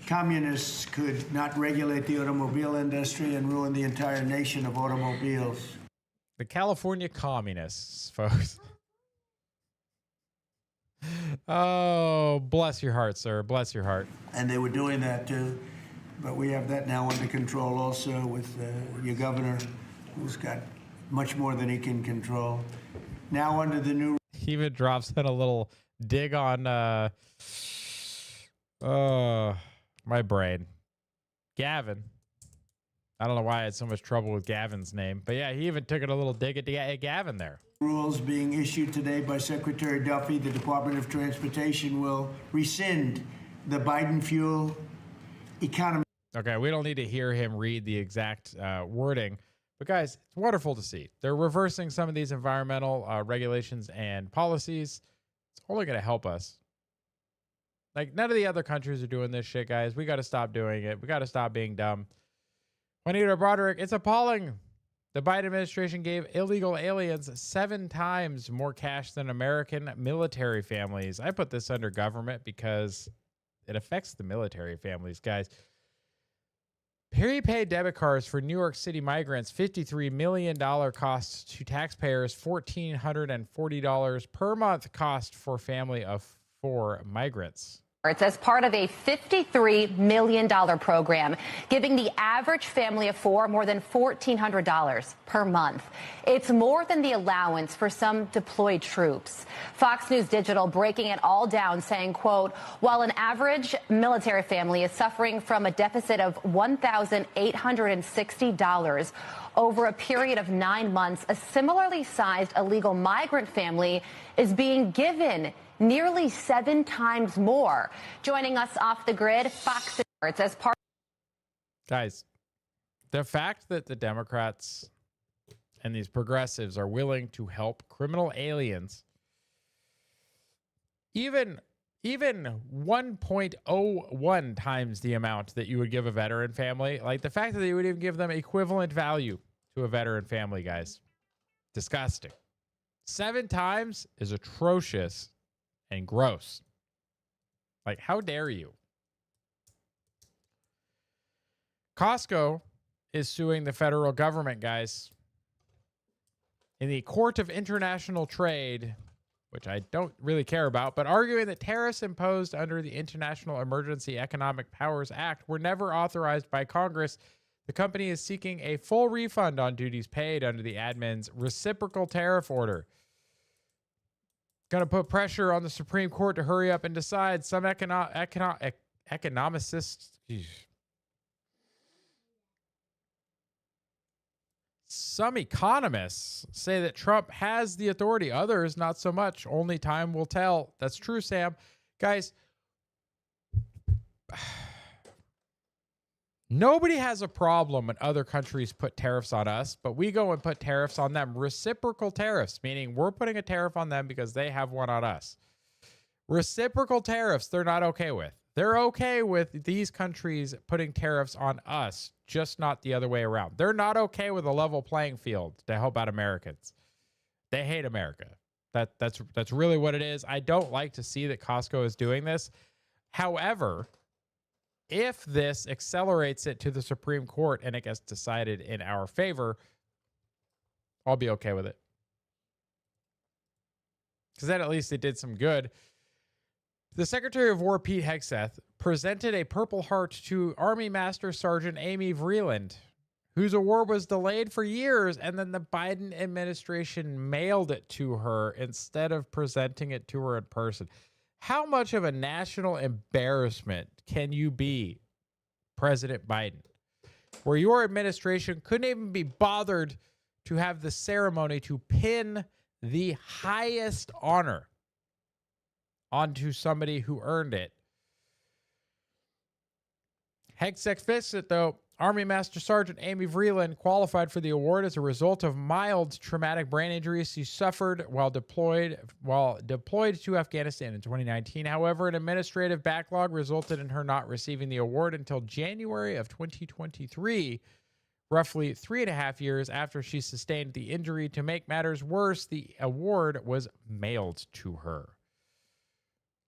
communists could not regulate the automobile industry and ruin the entire nation of automobiles. The California communists, folks. Oh, bless your heart, sir. Bless your heart. And they were doing that too. But we have that now under control also with your governor, who's got much more than he can control. Now under the new... He even drops in a little dig on... my brain. Gavin. I don't know why I had so much trouble with Gavin's name. But yeah, he even took it a little dig at Gavin there. Rules being issued today by Secretary Duffy, the Department of Transportation will rescind the Biden fuel economy. Okay, we don't need to hear him read the exact wording. But guys, it's wonderful to see. They're reversing some of these environmental regulations and policies. It's only going to help us. Like, none of the other countries are doing this shit, guys. We got to stop doing it. We got to stop being dumb. Juanita Broderick, it's appalling. The Biden administration gave illegal aliens 7 times more cash than American military families. I put this under government because it affects the military families, guys. Prepaid debit cards for New York City migrants, $53 million cost to taxpayers, $1,440 per month cost for family of 4 migrants. It's as part of a $53 million program, giving the average family of 4 more than $1,400 per month. It's more than the allowance for some deployed troops. Fox News Digital breaking it all down, saying, quote, while an average military family is suffering from a deficit of $1,860 over a period of 9 months, a similarly sized illegal migrant family is being given nearly 7 times more. Joining us off the grid, Fox Sports as part. Guys, the fact that the Democrats and these progressives are willing to help criminal aliens, even 1.01 times the amount that you would give a veteran family, like the fact that they would even give them equivalent value to a veteran family, guys, disgusting. 7 times is atrocious and gross. Like, how dare you? Costco is suing the federal government, guys. In the Court of International Trade, which I don't really care about, but arguing that tariffs imposed under the International Emergency Economic Powers Act were never authorized by Congress. The company is seeking a full refund on duties paid under the admin's reciprocal tariff order. Going to put pressure on the Supreme Court to hurry up and decide. Some economicists... Some economists say that Trump has the authority. Others, not so much. Only time will tell. That's true, Sam. Guys, nobody has a problem when other countries put tariffs on us, but we go and put tariffs on them. Reciprocal tariffs, meaning we're putting a tariff on them because they have one on us. Reciprocal tariffs, they're not okay with. They're okay with these countries putting tariffs on us, just not the other way around. They're not okay with a level playing field to help out Americans. They hate America. That's really what it is. I don't like to see that Costco is doing this. However, if this accelerates it to the Supreme Court and it gets decided in our favor, I'll be okay with it. Because then at least it did some good. The Secretary of War, Pete Hegseth, presented a Purple Heart to Army Master Sergeant Amy Vreeland, whose award was delayed for years, and then the Biden administration mailed it to her instead of presenting it to her in person. How much of a national embarrassment can you be, President Biden, where your administration couldn't even be bothered to have the ceremony to pin the highest honor onto somebody who earned it? Hegseth fixed it, though. Army Master Sergeant Amy Vreeland qualified for the award as a result of mild traumatic brain injuries she suffered while deployed to Afghanistan in 2019. However, an administrative backlog resulted in her not receiving the award until January of 2023, roughly 3.5 years after she sustained the injury. To make matters worse, the award was mailed to her.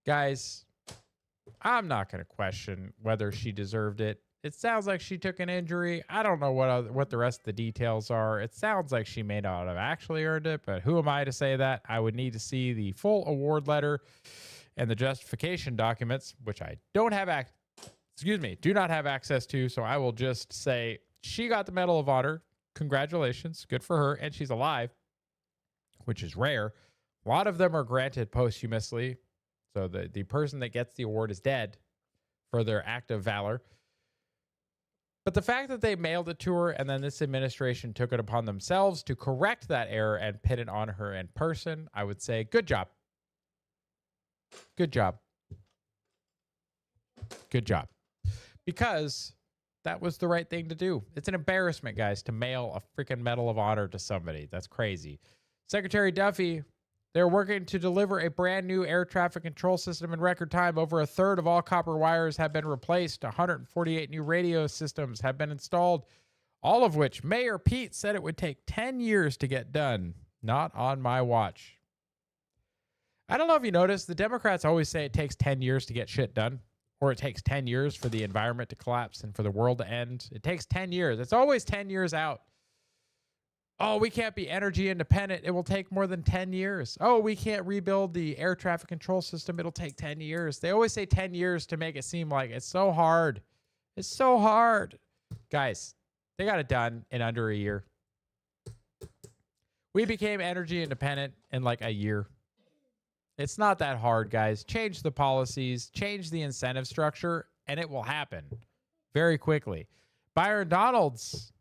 Guys, I'm not going to question whether she deserved it. It sounds like she took an injury. I don't know what the rest of the details are. It sounds like she may not have actually earned it, but who am I to say that? I would need to see the full award letter and the justification documents, which I do not have access to. So I will just say she got the Medal of Honor. Congratulations. Good for her. And she's alive, which is rare. A lot of them are granted posthumously. So the person that gets the award is dead for their act of valor. But the fact that they mailed it to her and then this administration took it upon themselves to correct that error and pin it on her in person, I would say, good job. Good job. Good job. Because that was the right thing to do. It's an embarrassment, guys, to mail a freaking Medal of Honor to somebody. That's crazy. Secretary Duffy, they're working to deliver a brand new air traffic control system in record time. Over a third of all copper wires have been replaced. 148 new radio systems have been installed, all of which Mayor Pete said it would take 10 years to get done. Not on my watch. I don't know if you noticed, the Democrats always say it takes 10 years to get shit done, or it takes 10 years for the environment to collapse and for the world to end. It takes 10 years. It's always 10 years out. Oh, we can't be energy independent. It will take more than 10 years. Oh, we can't rebuild the air traffic control system. It'll take 10 years. They always say 10 years to make it seem like it's so hard. It's so hard. Guys, they got it done in under a year. We became energy independent in like a year. It's not that hard, guys. Change the policies, change the incentive structure, and it will happen very quickly. Byron Donalds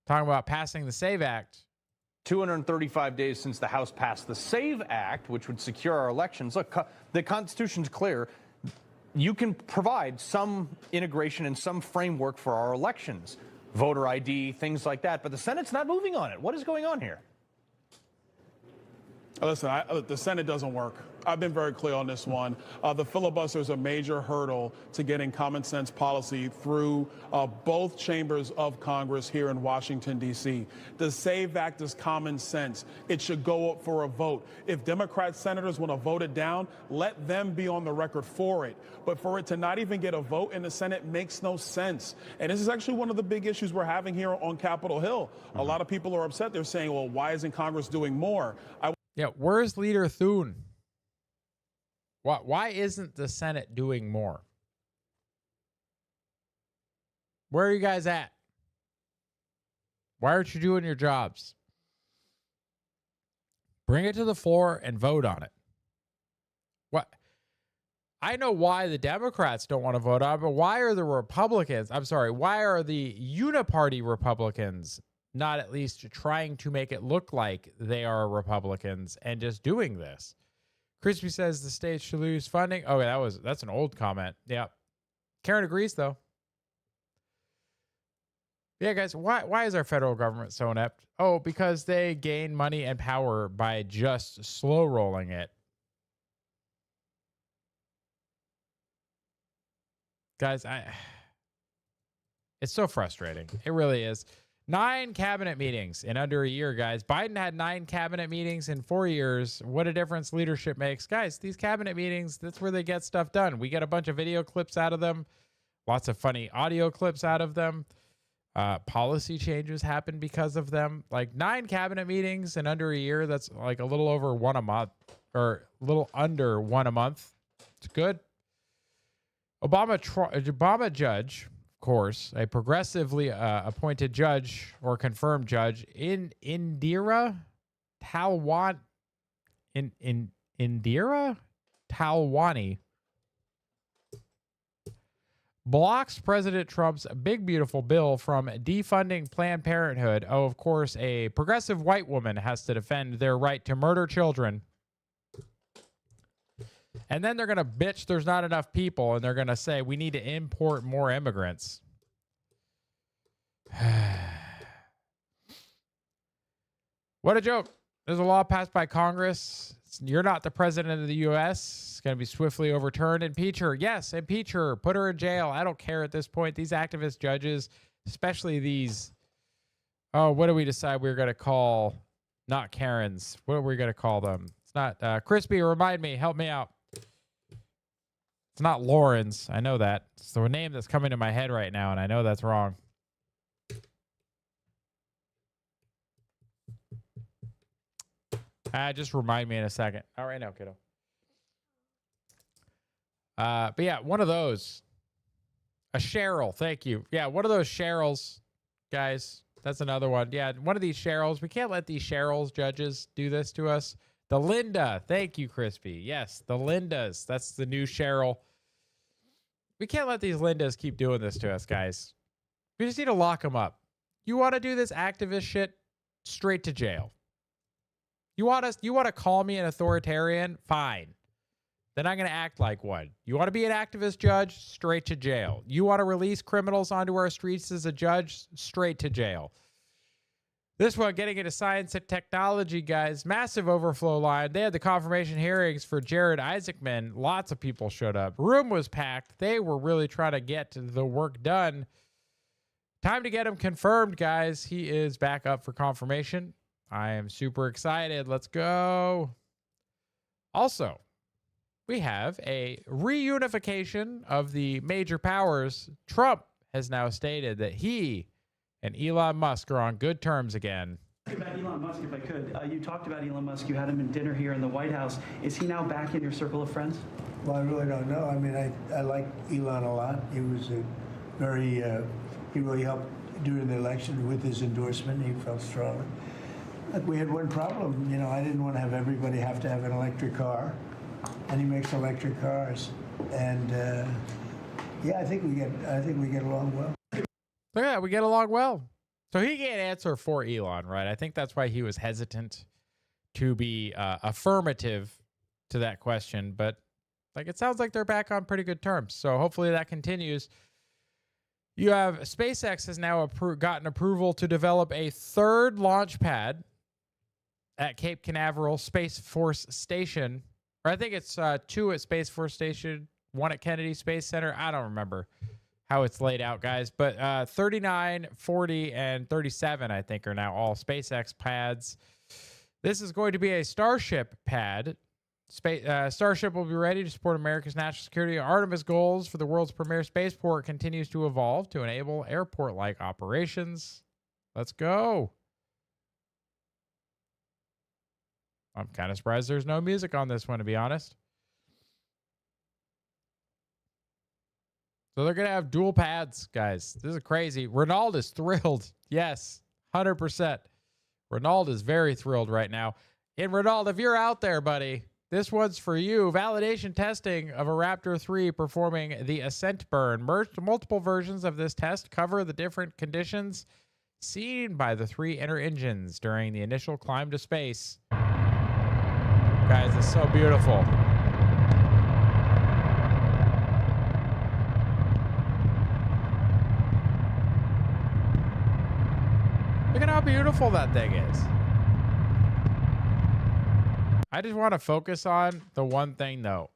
talking about passing the SAVE Act. 235 days since the House passed the SAVE Act, which would secure our elections. Look, the Constitution's clear. You can provide some integration and some framework for our elections, voter ID, things like that. But the Senate's not moving on it. What is going on here? Listen, the Senate doesn't work. I've been very clear on this one. The filibuster is a major hurdle to getting common sense policy through both chambers of Congress here in Washington, D.C. The SAVE Act is common sense. It should go up for a vote. If Democrat senators want to vote it down, let them be on the record for it. But for it to not even get a vote in the Senate makes no sense. And this is actually one of the big issues we're having here on Capitol Hill. A lot of people are upset. They're saying, well, why isn't Congress doing more? Yeah, where's Leader Thune? Why isn't the Senate doing more? Where are you guys at? Why aren't you doing your jobs? Bring it to the floor and vote on it. What? I know why the Democrats don't want to vote on it, but why are the Republicans, why are the uniparty Republicans not at least trying to make it look like they are Republicans and just doing this? Crispy says the state should lose funding. Oh, that's an old comment. Yeah. Karen agrees, though. Yeah, guys, why is our federal government so inept? Oh, because they gain money and power by just slow rolling it. Guys, it's so frustrating. It really is. 9 cabinet meetings in under a year, guys. Biden had 9 cabinet meetings in 4 years. What a difference leadership makes. Guys, these cabinet meetings, that's where they get stuff done. We get a bunch of video clips out of them, lots of funny audio clips out of them. Policy changes happen because of them. Like 9 cabinet meetings in under a year. That's like a little over 1 a month, or a little under 1 a month. It's good. Obama judge, of course, a progressively appointed judge or confirmed judge in Indira Talwani blocks President Trump's big beautiful bill from defunding Planned Parenthood. Oh, of course, a progressive white woman has to defend their right to murder children. And then they're going to bitch there's not enough people, and they're going to say we need to import more immigrants. What a joke. There's a law passed by Congress. You're not the president of the U.S. It's going to be swiftly overturned. Impeach her. Yes, impeach her. Put her in jail. I don't care at this point. These activist judges, especially these, what do we decide we're going to call, not Karens, what are we going to call them? It's not, Crispy, remind me, help me out. It's not Lawrence. I know that. It's the name that's coming to my head right now, and I know that's wrong. Just remind me in a second. All right, now, kiddo. But yeah, one of those. A Cheryl, thank you. Yeah, one of those Cheryls, guys. That's another one. Yeah, one of these Cheryls. We can't let these Cheryls judges do this to us. The Linda. Thank you, Crispy. Yes, the Lindas. That's the new Cheryl. We can't let these Lindas keep doing this to us, guys. We just need to lock them up. You want to do this activist shit? Straight to jail. You want to call me an authoritarian? Fine. Then I'm going to act like one. You want to be an activist judge? Straight to jail. You want to release criminals onto our streets as a judge? Straight to jail. This one, getting into science and technology, guys. Massive overflow line. They had the confirmation hearings for Jared Isaacman. Lots of people showed up. Room was packed. They were really trying to get the work done. Time to get him confirmed, guys. He is back up for confirmation. I am super excited. Let's go. Also, we have a reunification of the major powers. Trump has now stated that he and Elon Musk are on good terms again. About Elon Musk, if I could. You talked about Elon Musk. You had him in dinner here in the White House. Is he now back in your circle of friends? Well, I really don't know. I mean, I like Elon a lot. He was a very, he really helped during the election with his endorsement. He felt strongly. Look, we had one problem. You know, I didn't want to have everybody have to have an electric car, and he makes electric cars. And yeah, I think we get along well. Look at that, we get along well. So he can't answer for Elon, right? I think that's why he was hesitant to be affirmative to that question. But like, it sounds like they're back on pretty good terms. So hopefully that continues. You have SpaceX has now gotten approval to develop a 3rd launch pad at Cape Canaveral Space Force Station. Or I think it's 2 at Space Force Station, 1 at Kennedy Space Center. I don't remember how it's laid out, guys. But 39, 40, and 37, I think, are now all SpaceX pads. This is going to be a Starship pad. Starship will be ready to support America's national security. Artemis goals for the world's premier spaceport continues to evolve to enable airport-like operations. Let's go. I'm kind of surprised there's no music on this one, to be honest. So they're going to have dual pads, guys. This is crazy. Renault is thrilled. Yes, 100%. Renault is very thrilled right now. And Renault, if you're out there, buddy, this one's for you. Validation testing of a Raptor 3 performing the ascent burn. Multiple versions of this test cover the different conditions seen by the 3 inner engines during the initial climb to space. Guys, it's so beautiful. Look at how beautiful that thing is. I just want to focus on the one thing, though.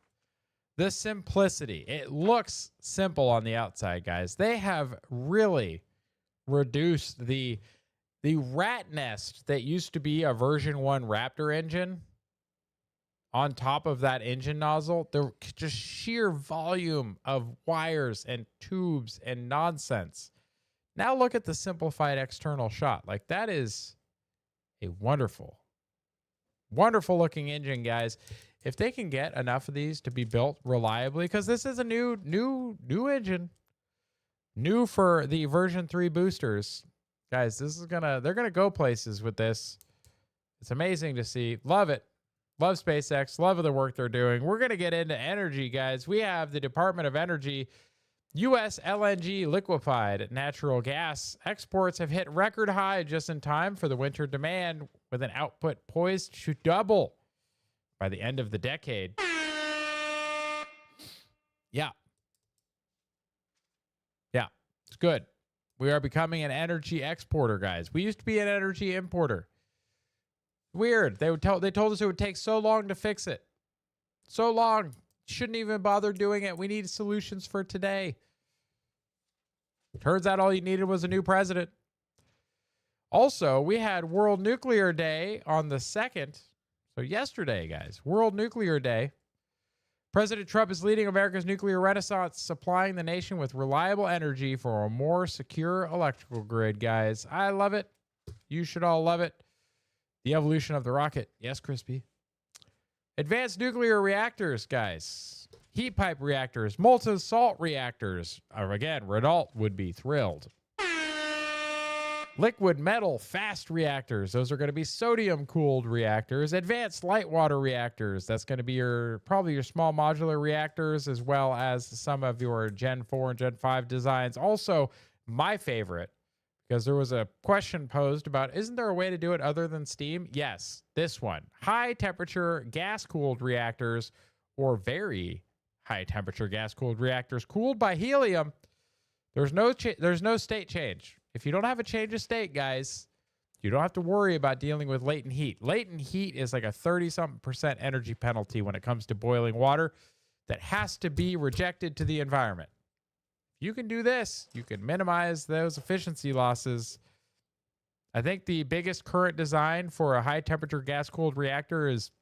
The simplicity. It looks simple on the outside, guys. They have really reduced the rat nest that used to be a version 1 Raptor engine on top of that engine nozzle. The just sheer volume of wires and tubes and nonsense. Now look at the simplified external shot. Like, that is a wonderful, wonderful looking engine, guys. If they can get enough of these to be built reliably, because this is a new engine, new for the version 3 boosters, guys, they're gonna go places with this. It's amazing to see. Love it. Love SpaceX. Love the work they're doing. We're gonna get into energy, guys. We have the Department of Energy. U.S. LNG liquefied natural gas exports have hit record high just in time for the winter demand, with an output poised to double by the end of the decade. Yeah. Yeah, it's good. We are becoming an energy exporter, guys. We used to be an energy importer. Weird. They told us it would take so long to fix it. So long. Shouldn't even bother doing it. We need solutions for today. Turns out all you needed was a new president. Also, we had World Nuclear Day on the 2nd. So yesterday, guys, World Nuclear Day. President Trump is leading America's nuclear renaissance, supplying the nation with reliable energy for a more secure electrical grid, guys. I love it. You should all love it. The evolution of the rocket. Yes, Crispy. Advanced nuclear reactors, guys. Heat pipe reactors, molten salt reactors. Again, Renault would be thrilled. Liquid metal fast reactors. Those are going to be sodium-cooled reactors. Advanced light water reactors. That's going to be probably your small modular reactors, as well as some of your Gen 4 and Gen 5 designs. Also, my favorite, because there was a question posed about, isn't there a way to do it other than steam? Yes, this one. High-temperature gas-cooled reactors, or very high-temperature gas-cooled reactors cooled by helium. There's no state change. If you don't have a change of state, guys, you don't have to worry about dealing with latent heat. Latent heat is like a 30-something% energy penalty when it comes to boiling water that has to be rejected to the environment. You can do this. You can minimize those efficiency losses. I think the biggest current design for a high-temperature gas-cooled reactor is,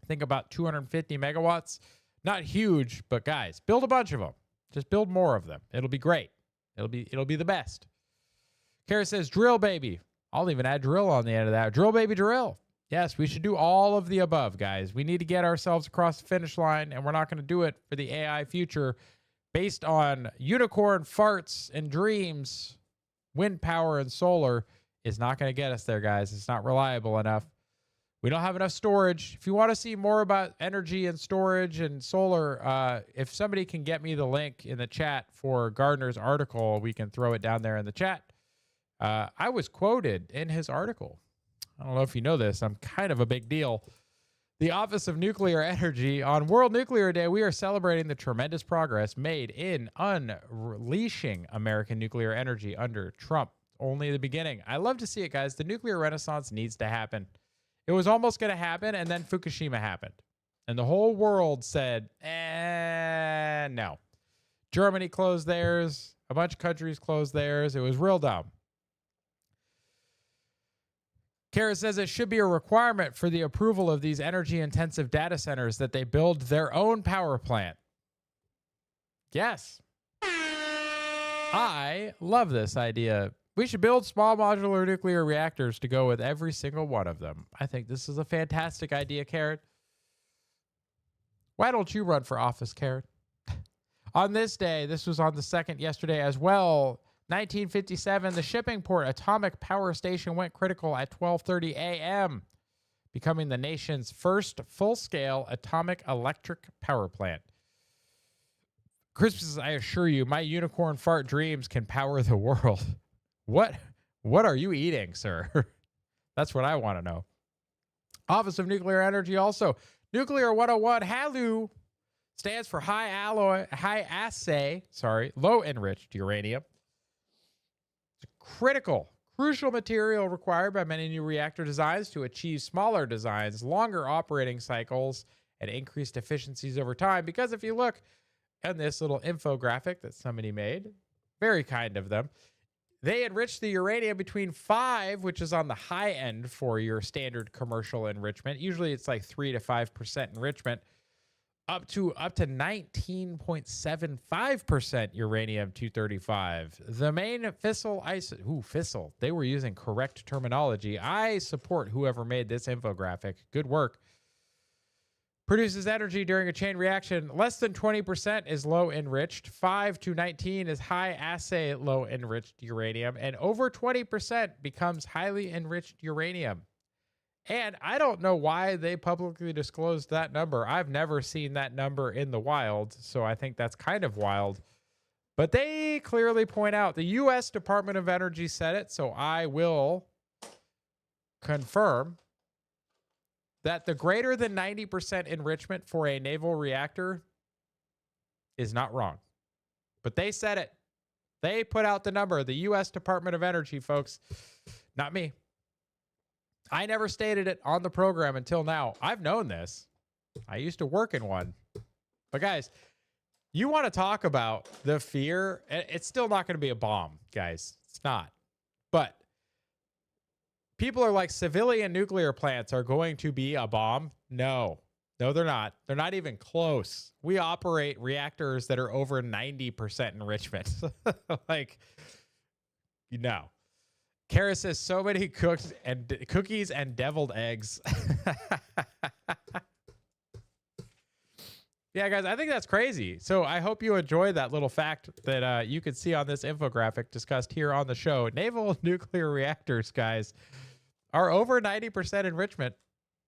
I think, about 250 megawatts. Not huge, but guys, build a bunch of them. Just build more of them. It'll be great. It'll be the best. Kara says, drill baby. I'll even add drill on the end of that. Drill baby drill. Yes, we should do all of the above, guys. We need to get ourselves across the finish line, and we're not going to do it for the AI future based on unicorn farts and dreams. Wind power and solar is not going to get us there, guys. It's not reliable enough. We don't have enough storage. If you want to see more about energy and storage and solar, if somebody can get me the link in the chat for Gardner's article, we can throw it down there in the chat. I was quoted in his article. I don't know if you know this. I'm kind of a big deal. The Office of Nuclear Energy. On World Nuclear Day, we are celebrating the tremendous progress made in unleashing American nuclear energy under Trump. Only the beginning. I love to see it, guys. The nuclear renaissance needs to happen. It was almost going to happen, and then Fukushima happened. And the whole world said, no. Germany closed theirs. A bunch of countries closed theirs. It was real dumb. Kara says it should be a requirement for the approval of these energy-intensive data centers that they build their own power plant. Yes. I love this idea. We should build small modular nuclear reactors to go with every single one of them. I think this is a fantastic idea, Carrot. Why don't you run for office, Carrot? On this day, this was on the 2nd yesterday as well, 1957, the Shippingport Atomic Power Station went critical at 12:30 a.m., becoming the nation's first full-scale atomic electric power plant. Christmas, I assure you, my unicorn fart dreams can power the world. What are you eating, sir? That's what I want to know. Office of Nuclear Energy also. Nuclear 101, HALEU, stands for low enriched uranium. It's a crucial material required by many new reactor designs to achieve smaller designs, longer operating cycles, and increased efficiencies over time. Because if you look at this little infographic that somebody made, very kind of them, they enrich the uranium between 5, which is on the high end for your standard commercial enrichment. Usually it's like 3 to 5% enrichment, up to 19.75% uranium-235. The main fissile fissile. They were using correct terminology. I support whoever made this infographic. Good work. Produces energy during a chain reaction. Less than 20% is low enriched. 5 to 19 is high assay low enriched uranium. And over 20% becomes highly enriched uranium. And I don't know why they publicly disclosed that number. I've never seen that number in the wild, so I think that's kind of wild. But they clearly point out the U.S. Department of Energy said it, so I will confirm that the greater than 90% enrichment for a naval reactor is not wrong. But they said it. They put out the number, the U.S. Department of Energy, folks. Not me. I never stated it on the program until now. I've known this. I used to work in one. But guys, you want to talk about the fear? It's still not going to be a bomb, guys. It's not. But people are like, civilian nuclear plants are going to be a bomb. No, they're not. They're not even close. We operate reactors that are over 90% enrichment. Like, no. Kara says so many cookies and deviled eggs. Yeah, guys, I think that's crazy. So I hope you enjoyed that little fact that you could see on this infographic discussed here on the show. Naval nuclear reactors, guys, are over 90% enrichment.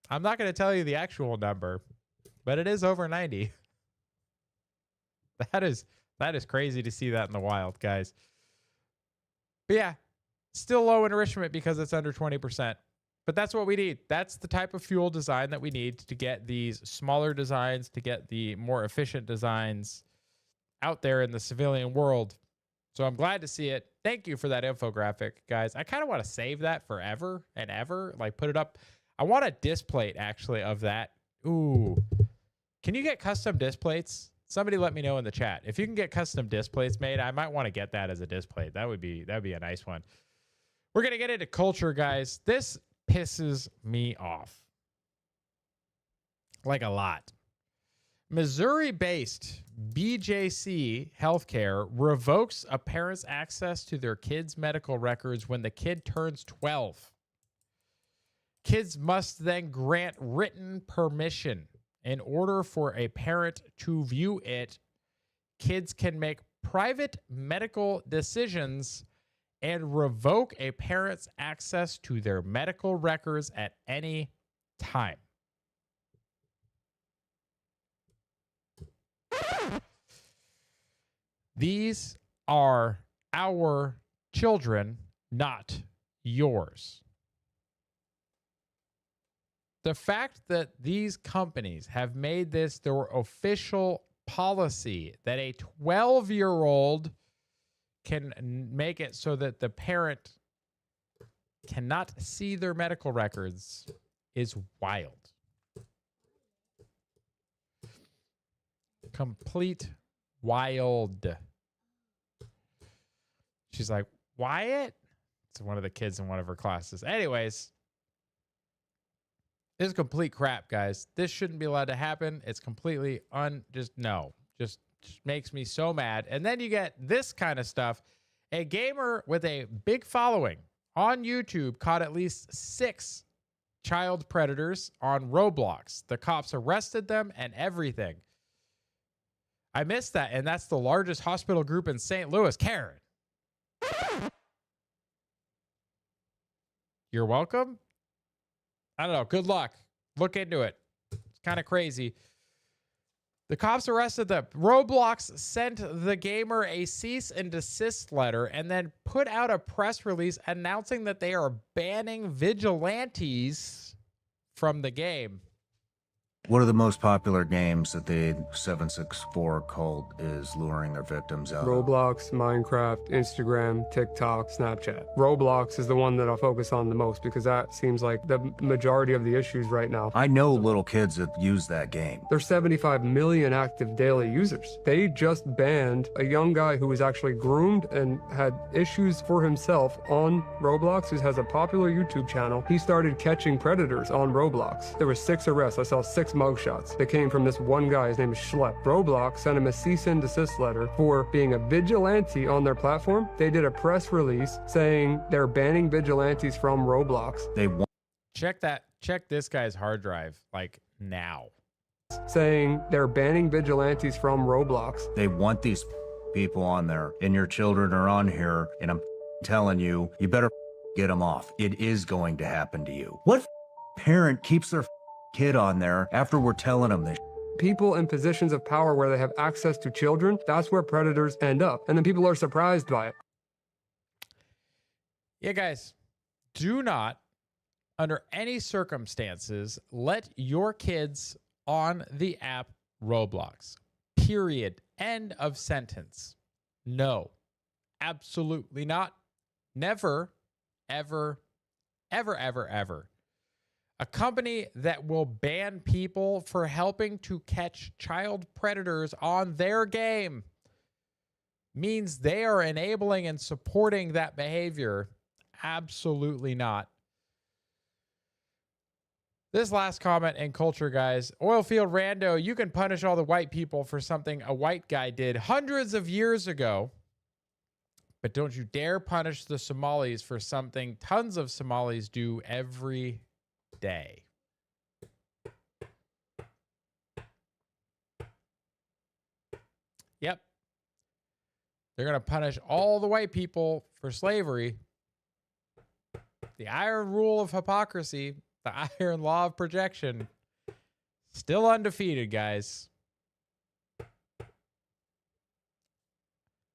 I'm not going to tell you the actual number, but it is over 90. That is crazy to see that in the wild, guys. But yeah, still low enrichment because it's under 20%. But that's what we need. That's the type of fuel design that we need to get these smaller designs, to get the more efficient designs out there in the civilian world. So I'm glad to see it. Thank you for that infographic, guys. I kind of want to save that forever and ever. Like, put it up. I want a disc plate, actually, of that. Ooh. Can you get custom disc plates? Somebody let me know in the chat. If you can get custom disc plates made, I might want to get that as a disc plate. That'd be a nice one. We're going to get into culture, guys. This pisses me off. Like a lot. Missouri-based BJC Healthcare revokes a parent's access to their kid's medical records when the kid turns 12. Kids must then grant written permission in order for a parent to view it. Kids can make private medical decisions and revoke a parent's access to their medical records at any time. These are our children, not yours. The fact that these companies have made this their official policy that a 12-year-old can make it so that the parent cannot see their medical records is wild. Complete wild. She's like, Wyatt? It's one of the kids in one of her classes. Anyways, this is complete crap, guys. This shouldn't be allowed to happen. It's completely just makes me so mad. And then you get this kind of stuff. A gamer with a big following on YouTube caught at least 6 child predators on Roblox. The cops arrested them and everything. I missed that. And that's the largest hospital group in St. Louis. Karen. You're welcome. I don't know. Good luck. Look into it. It's kind of crazy. The cops arrested them. Roblox sent the gamer a cease and desist letter and then put out a press release announcing that they are banning vigilantes from the game. One of the most popular games that the 764 cult is luring their victims out of. Roblox, Minecraft, Instagram, TikTok, Snapchat. Roblox is the one that I'll focus on the most because that seems like the majority of the issues right now. I know little kids that use that game. There's 75 million active daily users. They just banned a young guy who was actually groomed and had issues for himself on Roblox, who has a popular YouTube channel. He started catching predators on Roblox. There were 6 arrests. I saw 6 mugshots that came from this one guy. His name is Schlepp. Roblox sent him a cease and desist letter for being a vigilante on their platform. They did a press release saying they're banning vigilantes from Roblox. They want Check this guy's hard drive, like now. Saying they're banning vigilantes from Roblox. They want these people on there, and your children are on here, and I'm telling you, you better get them off. It is going to happen to you. What parent keeps their kid on there after we're telling them this? People in positions of power where they have access to children, that's where predators end up. And then people are surprised by it. Yeah, guys, do not, under any circumstances, let your kids on the app Roblox. Period. End of sentence. No, absolutely not. Never, ever, ever, ever, ever. A company that will ban people for helping to catch child predators on their game means they are enabling and supporting that behavior. Absolutely not. This last comment and culture, guys. Oilfield Rando, you can punish all the white people for something a white guy did hundreds of years ago, but don't you dare punish the Somalis for something tons of Somalis do every day. Yep. They're going to punish all the white people for slavery. The iron rule of hypocrisy, the iron law of projection, still undefeated, guys.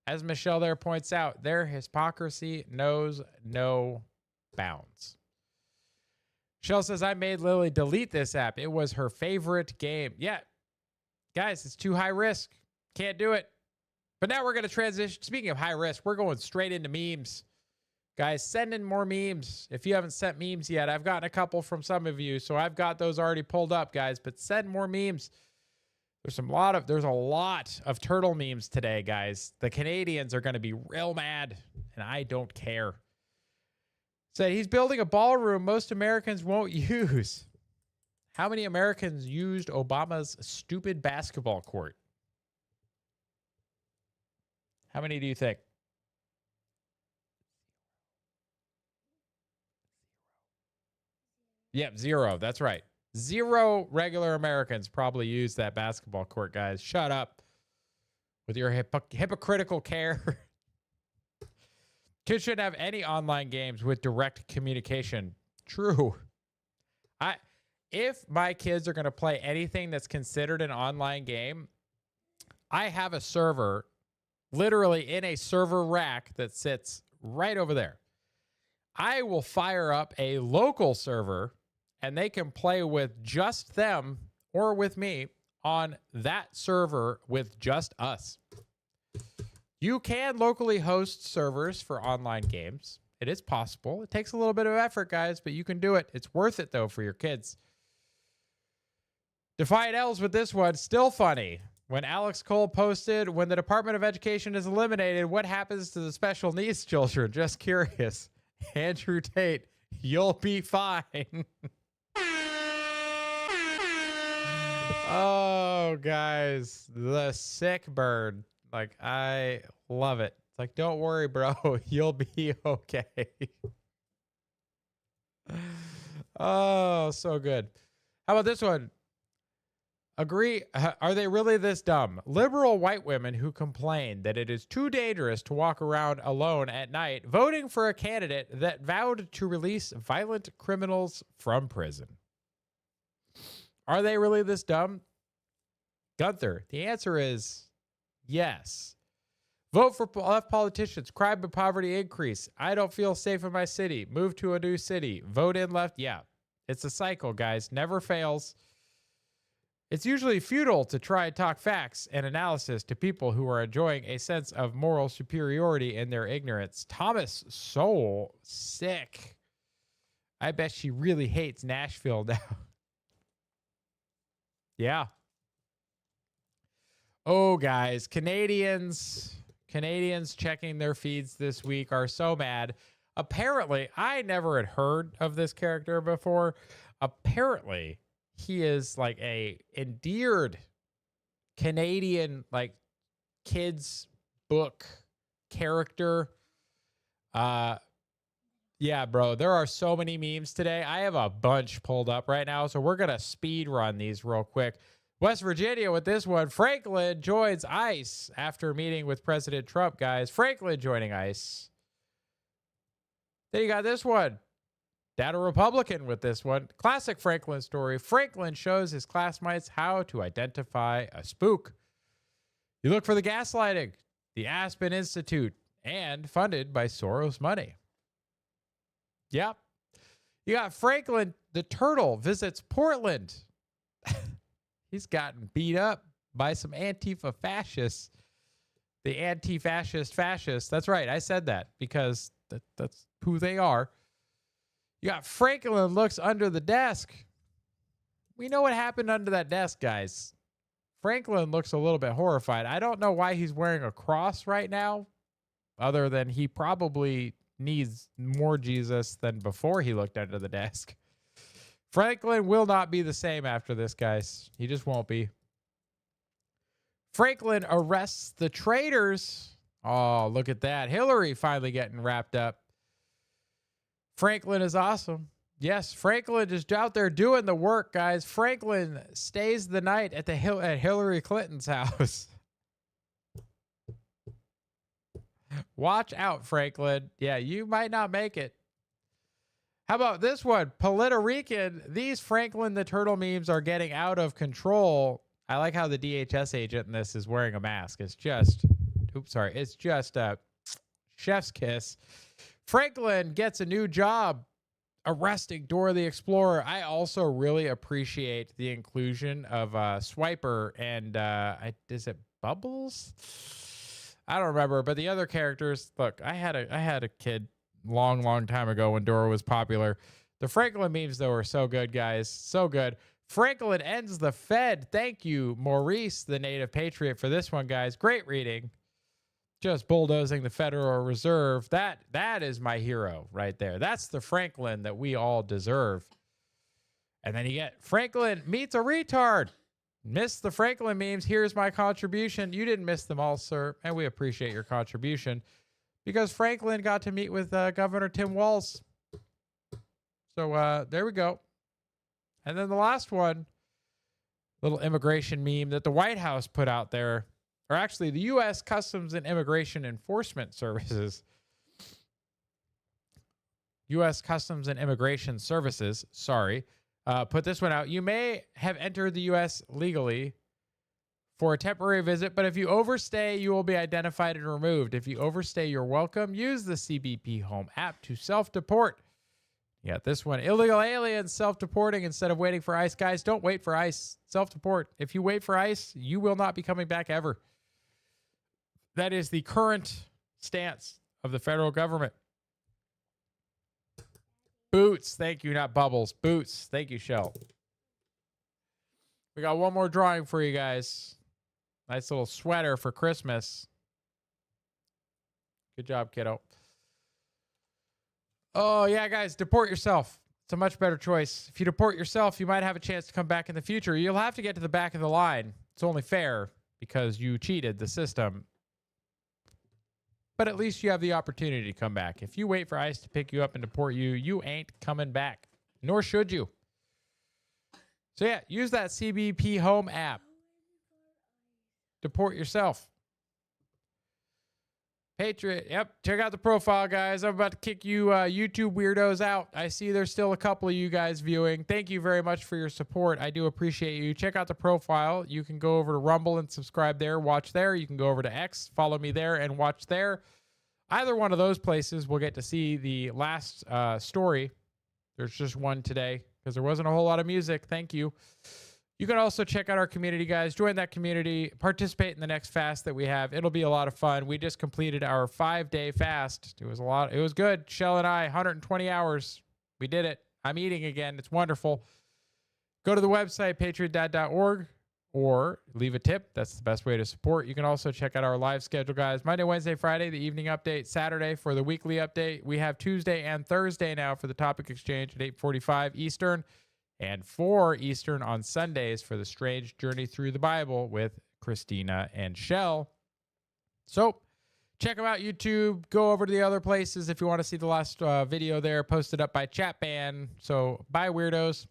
As Michelle there points out, their hypocrisy knows no bounds. Michelle says, I made Lily delete this app. It was her favorite game. Yeah. Guys, it's too high risk. Can't do it. But now we're going to transition. Speaking of high risk, we're going straight into memes. Guys, send in more memes. If you haven't sent memes yet, I've gotten a couple from some of you, so I've got those already pulled up, guys. But send more memes. There's a lot of turtle memes today, guys. The Canadians are going to be real mad, and I don't care. Said he's building a ballroom most Americans won't use. How many Americans used Obama's stupid basketball court? How many do you think? Yep, 0. That's right. 0 regular Americans probably use that basketball court, guys. Shut up with your hypocritical care. Kids shouldn't have any online games with direct communication. True. If my kids are going to play anything that's considered an online game, I have a server literally in a server rack that sits right over there. I will fire up a local server and they can play with just them or with me on that server with just us. You can locally host servers for online games. It is possible. It takes a little bit of effort, guys, but you can do it. It's worth it, though, for your kids. Defiant L's with this one. Still funny. When Alex Cole posted, when the Department of Education is eliminated, what happens to the special needs children? Just curious. Andrew Tate, you'll be fine. Oh, guys. The sick bird. Like, I love it. It's like, don't worry, bro. You'll be okay. Oh, so good. How about this one? Agree? Are they really this dumb? Liberal white women who complain that it is too dangerous to walk around alone at night, voting for a candidate that vowed to release violent criminals from prison. Are they really this dumb? Gunther, the answer is yes. Vote for left politicians. Crime and poverty increase. I don't feel safe in my city. Move to a new city. Vote in left. Yeah, it's a cycle, guys. Never fails. It's usually futile to try and talk facts and analysis to people who are enjoying a sense of moral superiority in their ignorance. Thomas Sowell, sick. I bet she really hates Nashville now. Yeah. Oh, guys, Canadians checking their feeds this week are so mad. Apparently, I never had heard of this character before. Apparently, he is like a endeared Canadian like kids book character. Yeah, bro, there are so many memes today. I have a bunch pulled up right now, so we're going to speed run these real quick. West Virginia with this one. Franklin joins ICE after meeting with President Trump, guys. Franklin joining ICE. Then you got this one. Dad a Republican with this one. Classic Franklin story. Franklin shows his classmates how to identify a spook. You look for the gaslighting, the Aspen Institute, and funded by Soros money. Yep. You got Franklin the Turtle visits Portland. He's gotten beat up by some Antifa fascists. The anti-fascist fascists. That's right. I said that because that's who they are. You got Franklin looks under the desk. We know what happened under that desk, guys. Franklin looks a little bit horrified. I don't know why he's wearing a cross right now, other than he probably needs more Jesus than before he looked under the desk. Franklin will not be the same after this, guys. He just won't be. Franklin arrests the traitors. Oh, look at that. Hillary finally getting wrapped up. Franklin is awesome. Yes, Franklin is out there doing the work, guys. Franklin stays the night at Hillary Clinton's house. Watch out, Franklin. Yeah, you might not make it. How about this one? Politorican. These Franklin the Turtle memes are getting out of control. I like how the DHS agent in this is wearing a mask. It's just, it's just a chef's kiss. Franklin gets a new job arresting Dora the Explorer. I also really appreciate the inclusion of Swiper and is it Bubbles? I don't remember, but the other characters. Look, I had a kid long time ago when Dora was popular. The Franklin memes though are so good, guys, so good. Franklin ends the Fed. Thank you, Maurice, the native patriot, for this one, guys. Great reading. Just bulldozing the Federal Reserve. That is my hero right there. That's the Franklin that we all deserve. And then you get Franklin meets a retard. Missed the Franklin memes. Here's my contribution. You didn't miss them all, sir, and we appreciate your contribution because Franklin got to meet with Governor Tim Walz. So there we go. And then the last one, little immigration meme that the White House put out there. Or actually, the U.S. Customs and Immigration Enforcement Services. U.S. Customs and Immigration Services, put this one out. You may have entered the U.S. legally for a temporary visit, but if you overstay, you will be identified and removed. If you overstay, you're welcome. Use the CBP Home app to self-deport. You got this one. Illegal aliens self-deporting instead of waiting for ICE. Guys, don't wait for ICE. Self-deport. If you wait for ICE, you will not be coming back ever. That is the current stance of the federal government. Boots. Thank you, not Bubbles. Boots. Thank you, Shell. We got one more drawing for you guys. Nice little sweater for Christmas. Good job, kiddo. Oh, yeah, guys, deport yourself. It's a much better choice. If you deport yourself, you might have a chance to come back in the future. You'll have to get to the back of the line. It's only fair because you cheated the system. But at least you have the opportunity to come back. If you wait for ICE to pick you up and deport you, you ain't coming back. Nor should you. So yeah, use that CBP Home app. Deport yourself. Patriot. Yep. Check out the profile, guys. I'm about to kick you YouTube weirdos out. I see there's still a couple of you guys viewing. Thank you very much for your support. I do appreciate you. Check out the profile. You can go over to Rumble and subscribe there, watch there. You can go over to X, follow me there, and watch there. Either one of those places will get to see the last story. There's just one today because there wasn't a whole lot of music. Thank you. You can also check out our community, guys. Join that community. Participate in the next fast that we have. It'll be a lot of fun. We just completed our 5-day fast. It was a lot. It was good. Shell and I, 120 hours. We did it. I'm eating again. It's wonderful. Go to the website, patriotdad.org, or leave a tip. That's the best way to support. You can also check out our live schedule, guys. Monday, Wednesday, Friday, the evening update. Saturday for the weekly update. We have Tuesday and Thursday now for the topic exchange at 8:45 Eastern. And 4 Eastern on Sundays for the Strange Journey Through the Bible with Christina and Shell. So check them out, YouTube. Go over to the other places if you want to see the last video there posted up by Chatban. So bye, weirdos.